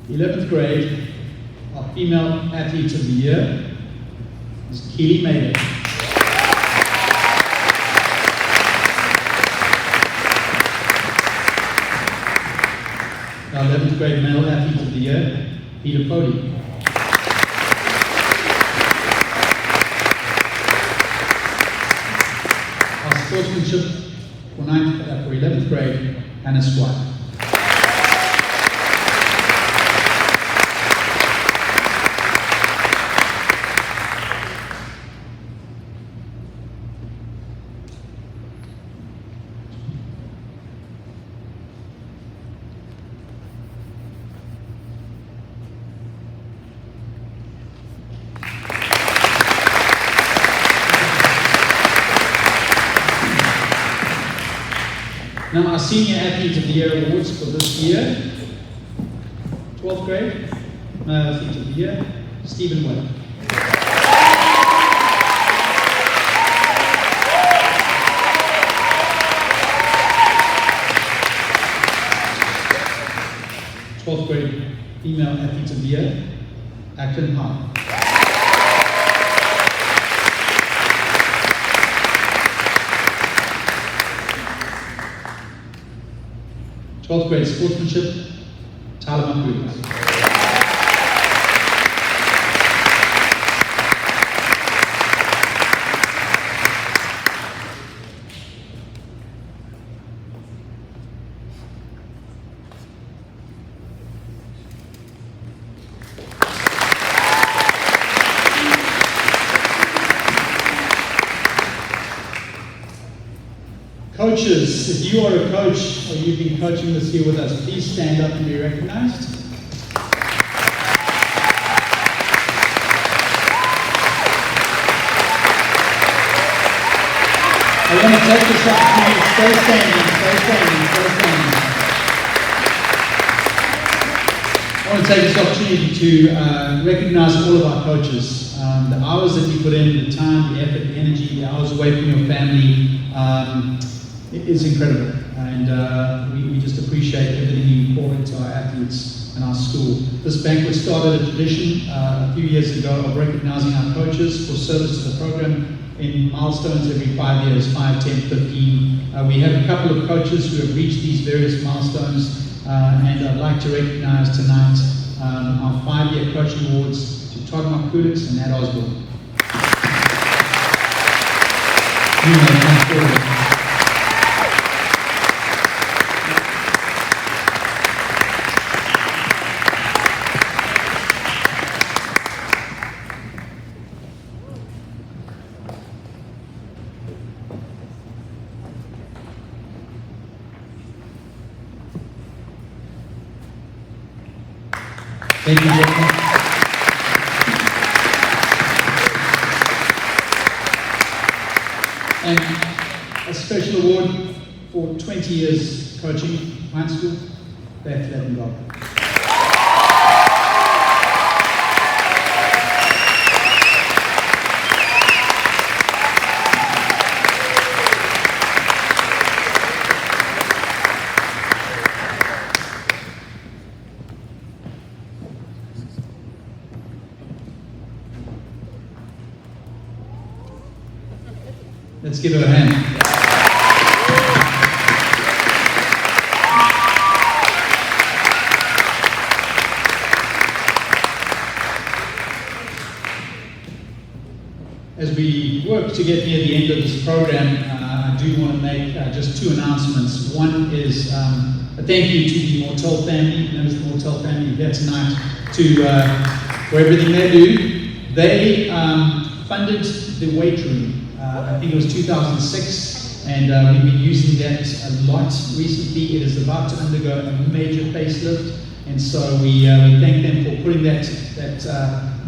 S2: The 11th grade, our female athlete of the year is Keely Mayday. Our 11th grade male athlete of the year, Peter Foley. Our sportsmanship for 11th grade, Hannah Squire. Now our Senior Athlete of the Year awards for this year, 12th grade, Male Athlete of the Year, Stephen Webb. Twelfth grade Female Athlete of the Year, Acton Hall. 12th grade sportsmanship, Tyler Makulis. Coaches, if you are a coach or you've been coaching this year with us, please stand up and be recognized. I want to take this opportunity, stay standing. I want to take this opportunity to recognize all of our coaches. The hours that you put in, the time, the effort, the energy, the hours away from your family, it is incredible, and we just appreciate everything you pour into our athletes and our school. This banquet started a tradition a few years ago of recognizing our coaches for service to the program in milestones every 5 years, 5, 10, 15. We have a couple of coaches who have reached these various milestones, and I'd like to recognize tonight our 5-year coaching awards to Todd Makulis and Nat Osborne. You may come forward. Thank you, gentlemen. And a special award for 20 years coaching high school, Beth Levengold. Let's give her a hand. As we work to get near the end of this program, I do want to make just 2 announcements. One is a thank you to the Mortel family, members of the Mortel family here tonight, for everything they do. They funded the weight room. I think it was 2006, and we've been using that a lot recently. It is about to undergo a major facelift, and so we thank them for putting that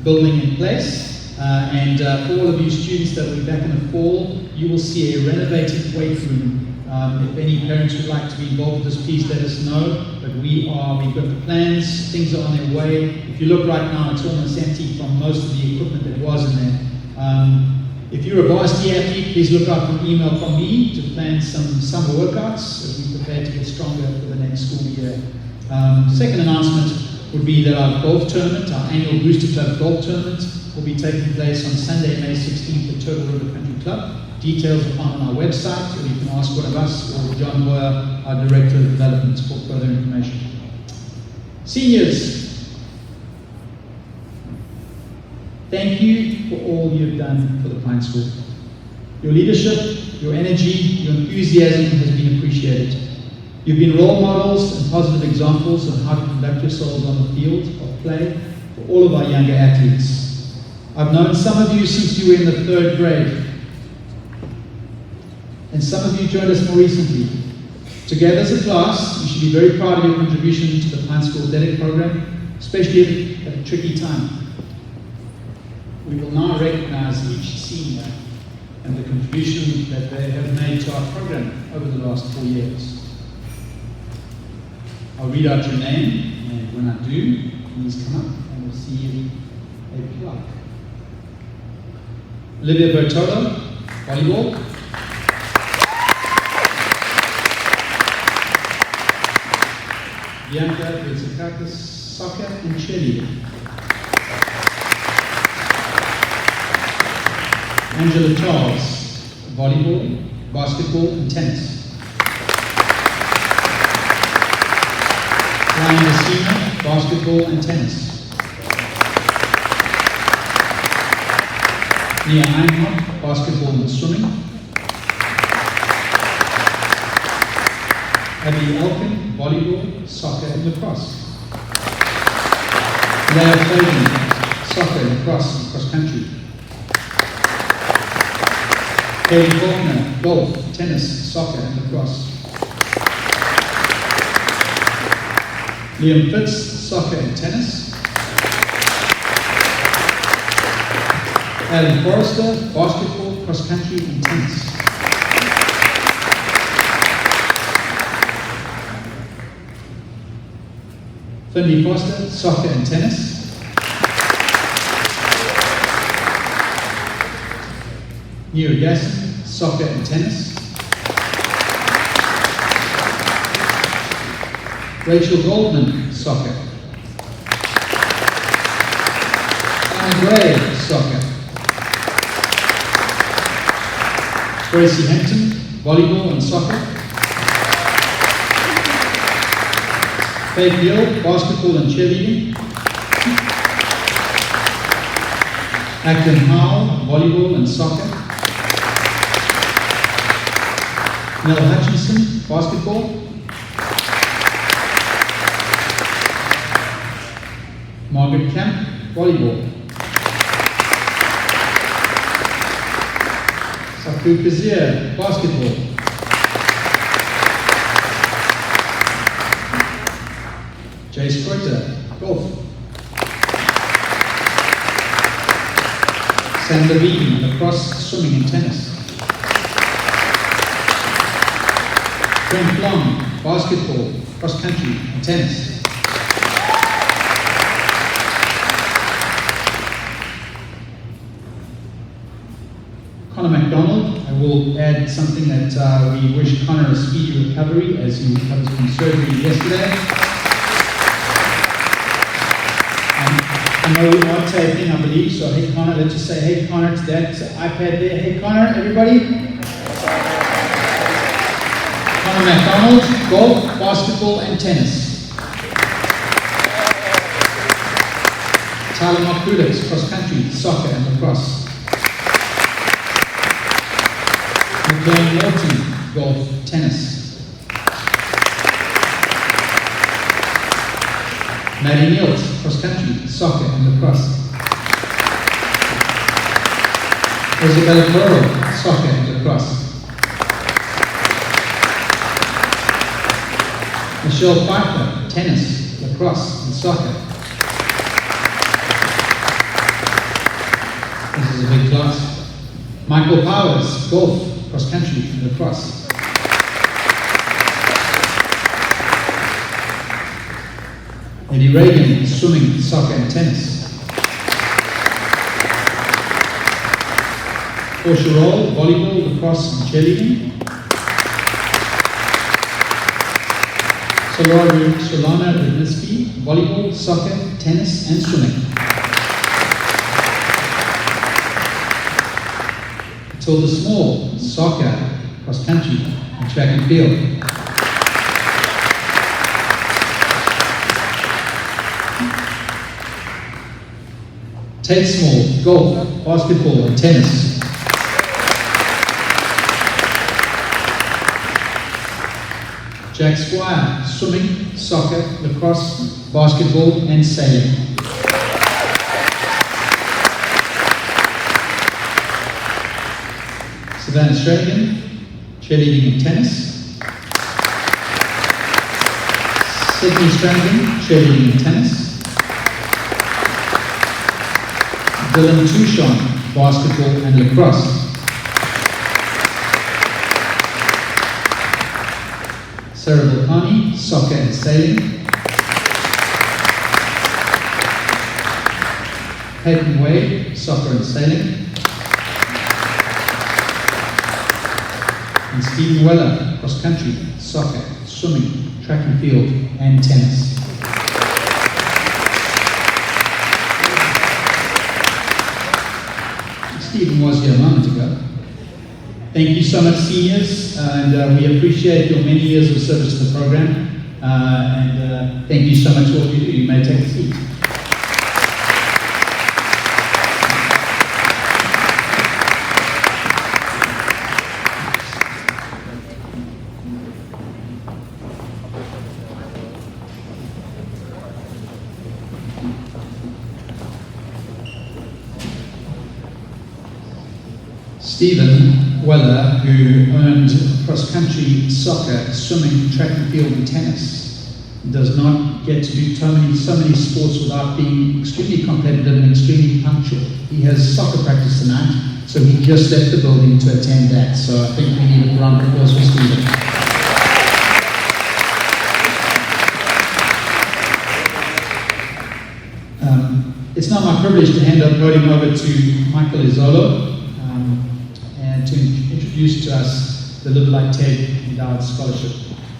S2: building in place. And for all of you students that will be back in the fall, you will see a renovated weight room. If any parents would like to be involved with this, please let us know. But we've got the plans, things are on their way. If you look right now, it's almost empty from most of the equipment that was in there. If you're a varsity athlete, please look out for an email from me to plan some summer workouts as we prepare to get stronger for the next school year. Second announcement would be that our golf tournament, our annual Booster Club golf tournament, will be taking place on Sunday, May 16th at Turtle River Country Club. Details are found on our website, or you can ask one of us or John Boyer, our Director of Development, for further information. Seniors, thank you for all you've done for the Pine School. Your leadership, your energy, your enthusiasm has been appreciated. You've been role models and positive examples of how to conduct yourselves on the field of play for all of our younger athletes. I've known some of you since you were in the 3rd grade, and some of you joined us more recently. Together as a class, you should be very proud of your contribution to the Pine School Athletic Program, especially at a tricky time. We will now recognize each senior and the contribution that they have made to our program over the last 4 years. I'll read out your name, and when I do, please come up and we'll see you a plaque. Olivia Bertolo, volleyball. Bianca Vitsakakis, soccer and cheerleading. Angela Charles, volleyball, basketball and tennis. Ryan Messina, basketball and tennis. Nia Einhorn, basketball and swimming. Abby Elkin, volleyball, soccer and lacrosse. Leah Fagan, soccer, lacrosse and cross country. Kaylee Faulkner, golf, tennis, soccer and lacrosse. Liam Fitz, soccer and tennis. Alan Forrester, basketball, cross country and tennis. Finley Foster, soccer and tennis. Nero Gasson, soccer and tennis. Rachel Goldman, soccer. Anna Gray, soccer. Gracie Hampton, volleyball and soccer. Faith Hill, basketball and cheerleading. Acton Howell, volleyball and soccer. Nell Hutchinson, basketball. Margaret Camp, volleyball. Saku Kazir, basketball. Jace Croiter, golf. Sam Levine, lacrosse, swimming and tennis. Brent Long, basketball, cross country and tennis. Connor MacDonald, I will add something that we wish Connor a speedy recovery as he recovers from surgery yesterday. I know we are taping, I believe, so hey Connor, let's just say hey Connor to that iPad there. Hey Connor, everybody. Connor MacDonald, golf, basketball and tennis. Tyler Markoulis, cross country, soccer and lacrosse. McLean Morton, golf, tennis. Maddie Niels, cross country, soccer and lacrosse. Isabella Pearl, soccer and lacrosse. Michelle Pfeiffer, tennis, lacrosse and soccer. This is a big class. Michael Powers, golf, cross country and lacrosse. Eddie Reagan, swimming, soccer and tennis. Portia Roll, volleyball, lacrosse and cheerleading. Solana Rudnitsky, volleyball, soccer, tennis and swimming. Matilda Small, soccer, cross country and track and field. Tate Small, golf, basketball and tennis. Jack Squire, swimming, soccer, lacrosse, basketball and sailing. Savannah Stranigan, cheerleading and tennis. Sydney Stranigan, cheerleading and tennis. Dylan Tuchon, basketball and lacrosse. Sarah Volcani, soccer and sailing. Peyton Wade, soccer and sailing. And Stephen Weller, cross country, soccer, swimming, track and field, and tennis. Stephen was here a moment ago. Thank you so much, seniors, and we appreciate your many years of service to the program. And thank you so much for all you do. You may take a seat. Stephen Weller, who earned cross-country, soccer, swimming, track and field and tennis, does not get to do so many sports without being extremely competitive and extremely punctual. He has soccer practice tonight, so he just left the building to attend that. So I think we need a round of applause for Stephen. It's now my privilege to hand the podium over to Michael Izolo, to introduce to us the Live Like Ted Endowed Scholarship.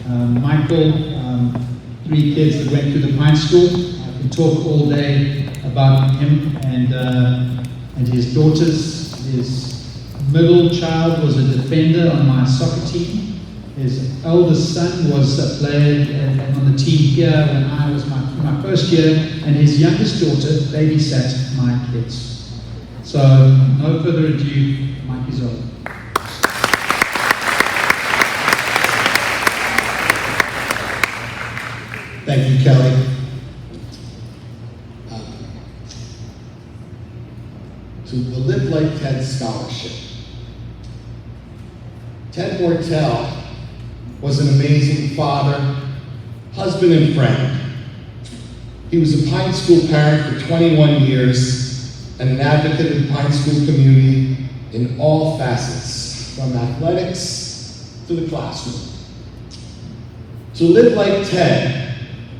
S2: Michael, 3 kids that went through the Pine School. I can talk all day about him and his daughters. His middle child was a defender on my soccer team. His eldest son was a player on the team here when I was my first year, and his youngest daughter babysat my kids. So, no further ado, Mike Izolo.
S3: Thank you, Kelly. To the Live Like Ted Scholarship. Ted Mortel was an amazing father, husband, and friend. He was a Pine School parent for 21 years and an advocate of the Pine School community in all facets, from athletics to the classroom. To live like Ted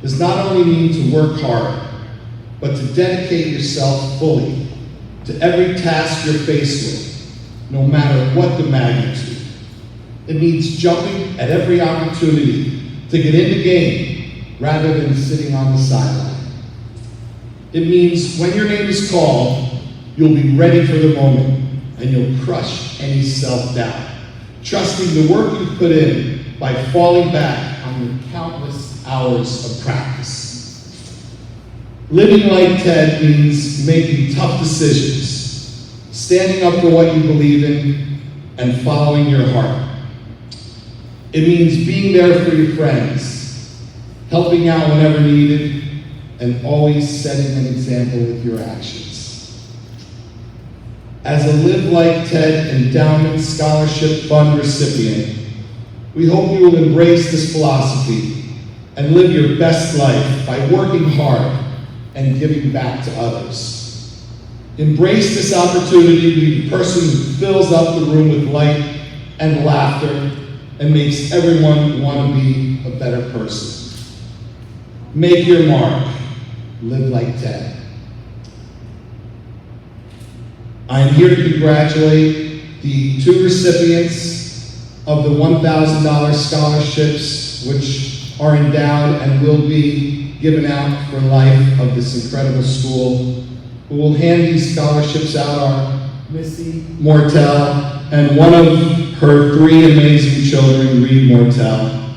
S3: does not only mean to work hard, but to dedicate yourself fully to every task you're faced with, no matter what the magnitude. It means jumping at every opportunity to get in the game rather than sitting on the sideline. It means when your name is called, you'll be ready for the moment and you'll crush any self-doubt, trusting the work you've put in by falling back on your countless hours of practice. Living like Ted means making tough decisions, standing up for what you believe in, and following your heart. It means being there for your friends, helping out whenever needed, and always setting an example with your actions. as a Live Like Ted Endowment Scholarship Fund recipient, we hope you will embrace this philosophy and live your best life by working hard and giving back to others. Embrace this opportunity to be the person who fills up the room with light and laughter and makes everyone want to be a better person. Make your mark. Live like Ted. I am here to congratulate the 2 recipients of the $1,000 scholarships, which are endowed and will be given out for life of this incredible school. Who will hand these scholarships out are Missy Mortel and one of her 3 amazing children, Reed Mortel.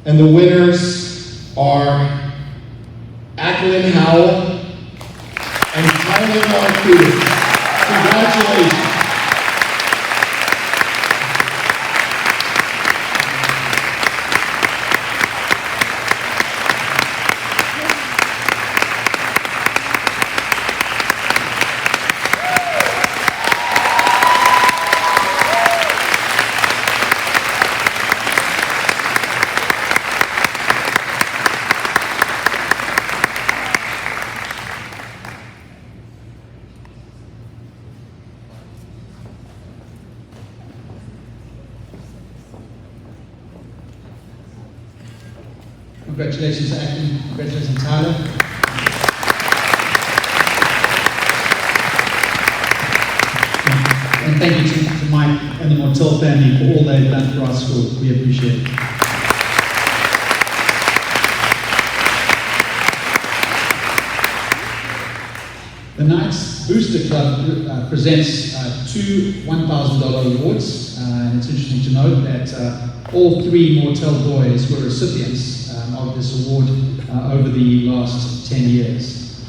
S3: And the winners are Acklin Howell and Tyler Marquez. Congratulations.
S2: Congratulations, Acton. Congratulations, Tyler. And thank you to Mike and the Mortel family for all they've done for our school. We appreciate it. The Knights Booster Club presents 2 $1,000 awards. And it's interesting to note that all 3 Mortel boys were recipients of this award over the last 10 years.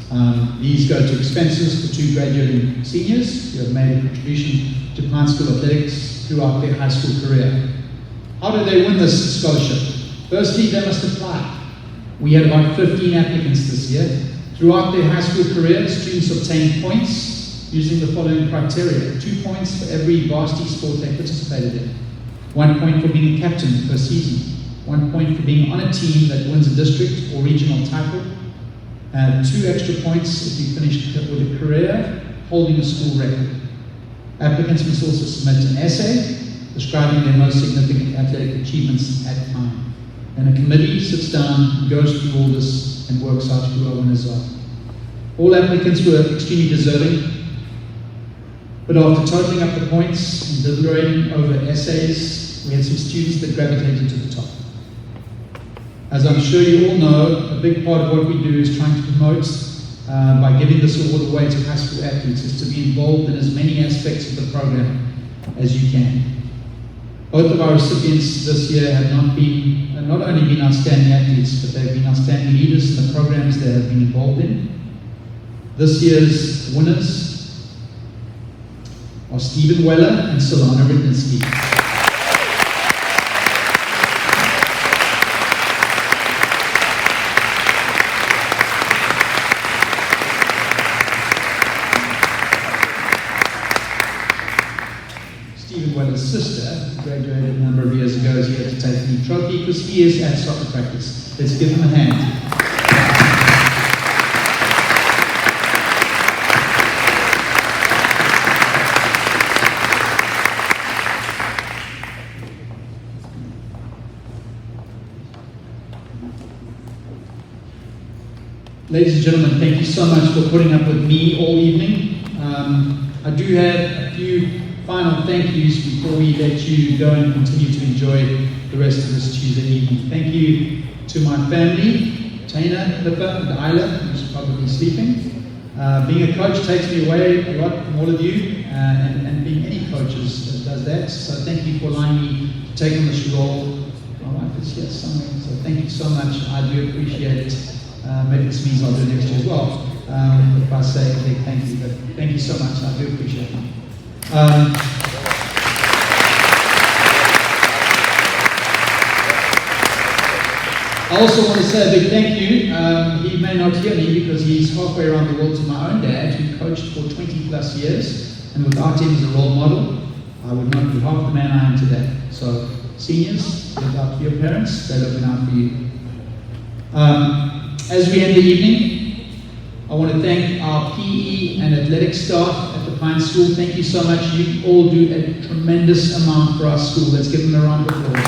S2: These go to expenses for 2 graduating seniors who have made a contribution to Pine School athletics throughout their high school career. How did they win this scholarship? Firstly, they must apply. We had about 15 applicants this year. Throughout their high school career, students obtained points using the following criteria: 2 points for every varsity sport they participated in, 1 point for being a captain per season, 1 point for being on a team that wins a district or regional title, 2 extra points if you finished with a career holding a school record. Applicants must also submit an essay describing their most significant athletic achievements at the time. And a committee sits down, goes through all this, and works out who our winners are. All applicants were extremely deserving, but after totaling up the points and deliberating over essays, we had some students that gravitated to the top. As I'm sure you all know, a big part of what we do is trying to promote, by giving this award away to high school athletes, is to be involved in as many aspects of the program as you can. Both of our recipients this year have not only been outstanding athletes, but they've been outstanding leaders in the programs they have been involved in. This year's winners are Stephen Weller and Solana Ritnitzky. Stephen Weller's sister, who graduated a number of years ago, is here to take the trophy because he is at soccer practice. Let's give him a hand. Ladies and gentlemen, thank you so much for putting up with me all evening. I do have a few final thank yous before we let you go and continue to enjoy the rest of this Tuesday evening. Thank you to my family, Tana, Pippa, and Isla, who's probably sleeping. Being a coach takes me away a lot from all of you, and being any coach does that. So thank you for allowing me to take on this role. My wife is here somewhere, so thank you so much. I do appreciate it. Maybe this means I'll do it next year as well. If I say a big thank you, but thank you so much. I do appreciate it. I also want to say a big thank you. He may not hear me because he's halfway around the world, to my own dad, who coached for 20 plus years. and without him as a role model, I would not be half the man I am today. So, seniors, look out for your parents, they're looking out for you. As we end the evening, I want to thank our PE and athletic staff at the Pine School. Thank you so much. You all do a tremendous amount for our school. Let's give them a round of applause.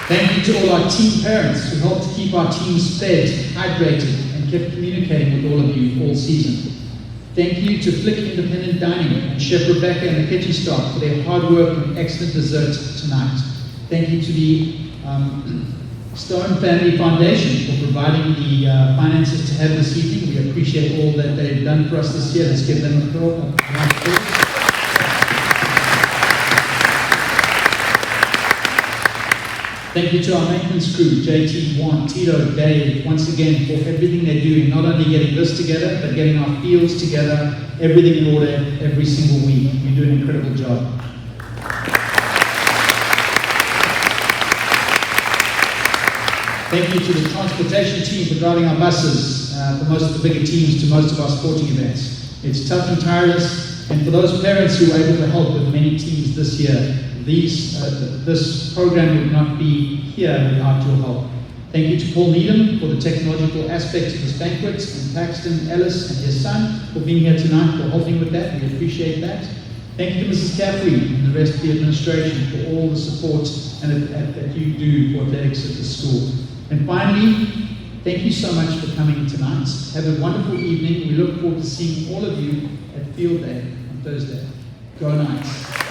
S2: Thank you to all our team parents who helped to keep our teams fed, hydrated, and kept communicating with all of you all season. Thank you to Flick Independent Dining and Chef Rebecca and the kitchen staff for their hard work and excellent dessert tonight. Thank you to the Stone Family Foundation for providing the finances to have this evening. We appreciate all that they've done for us this year. Let's give them a round of applause. Thank you to our maintenance crew, JT, Juan, Tito, Dave, once again for everything they're doing, not only getting this together, but getting our fields together, everything in order every single week. You do an incredible job. Thank you to the transportation team for driving our buses, for most of the bigger teams to most of our sporting events. It's tough and tireless, and for those parents who were able to help with many teams this year, this program would not be here without your help. Thank you to Paul Needham for the technological aspects of this banquet, and Paxton Ellis and his son for being here tonight, for helping with that. We appreciate that. Thank you to Mrs. Caffrey and the rest of the administration for all the support that you do for athletics at the school. And finally, thank you so much for coming tonight. Have a wonderful evening. We look forward to seeing all of you at Field Day on Thursday. Go Knights.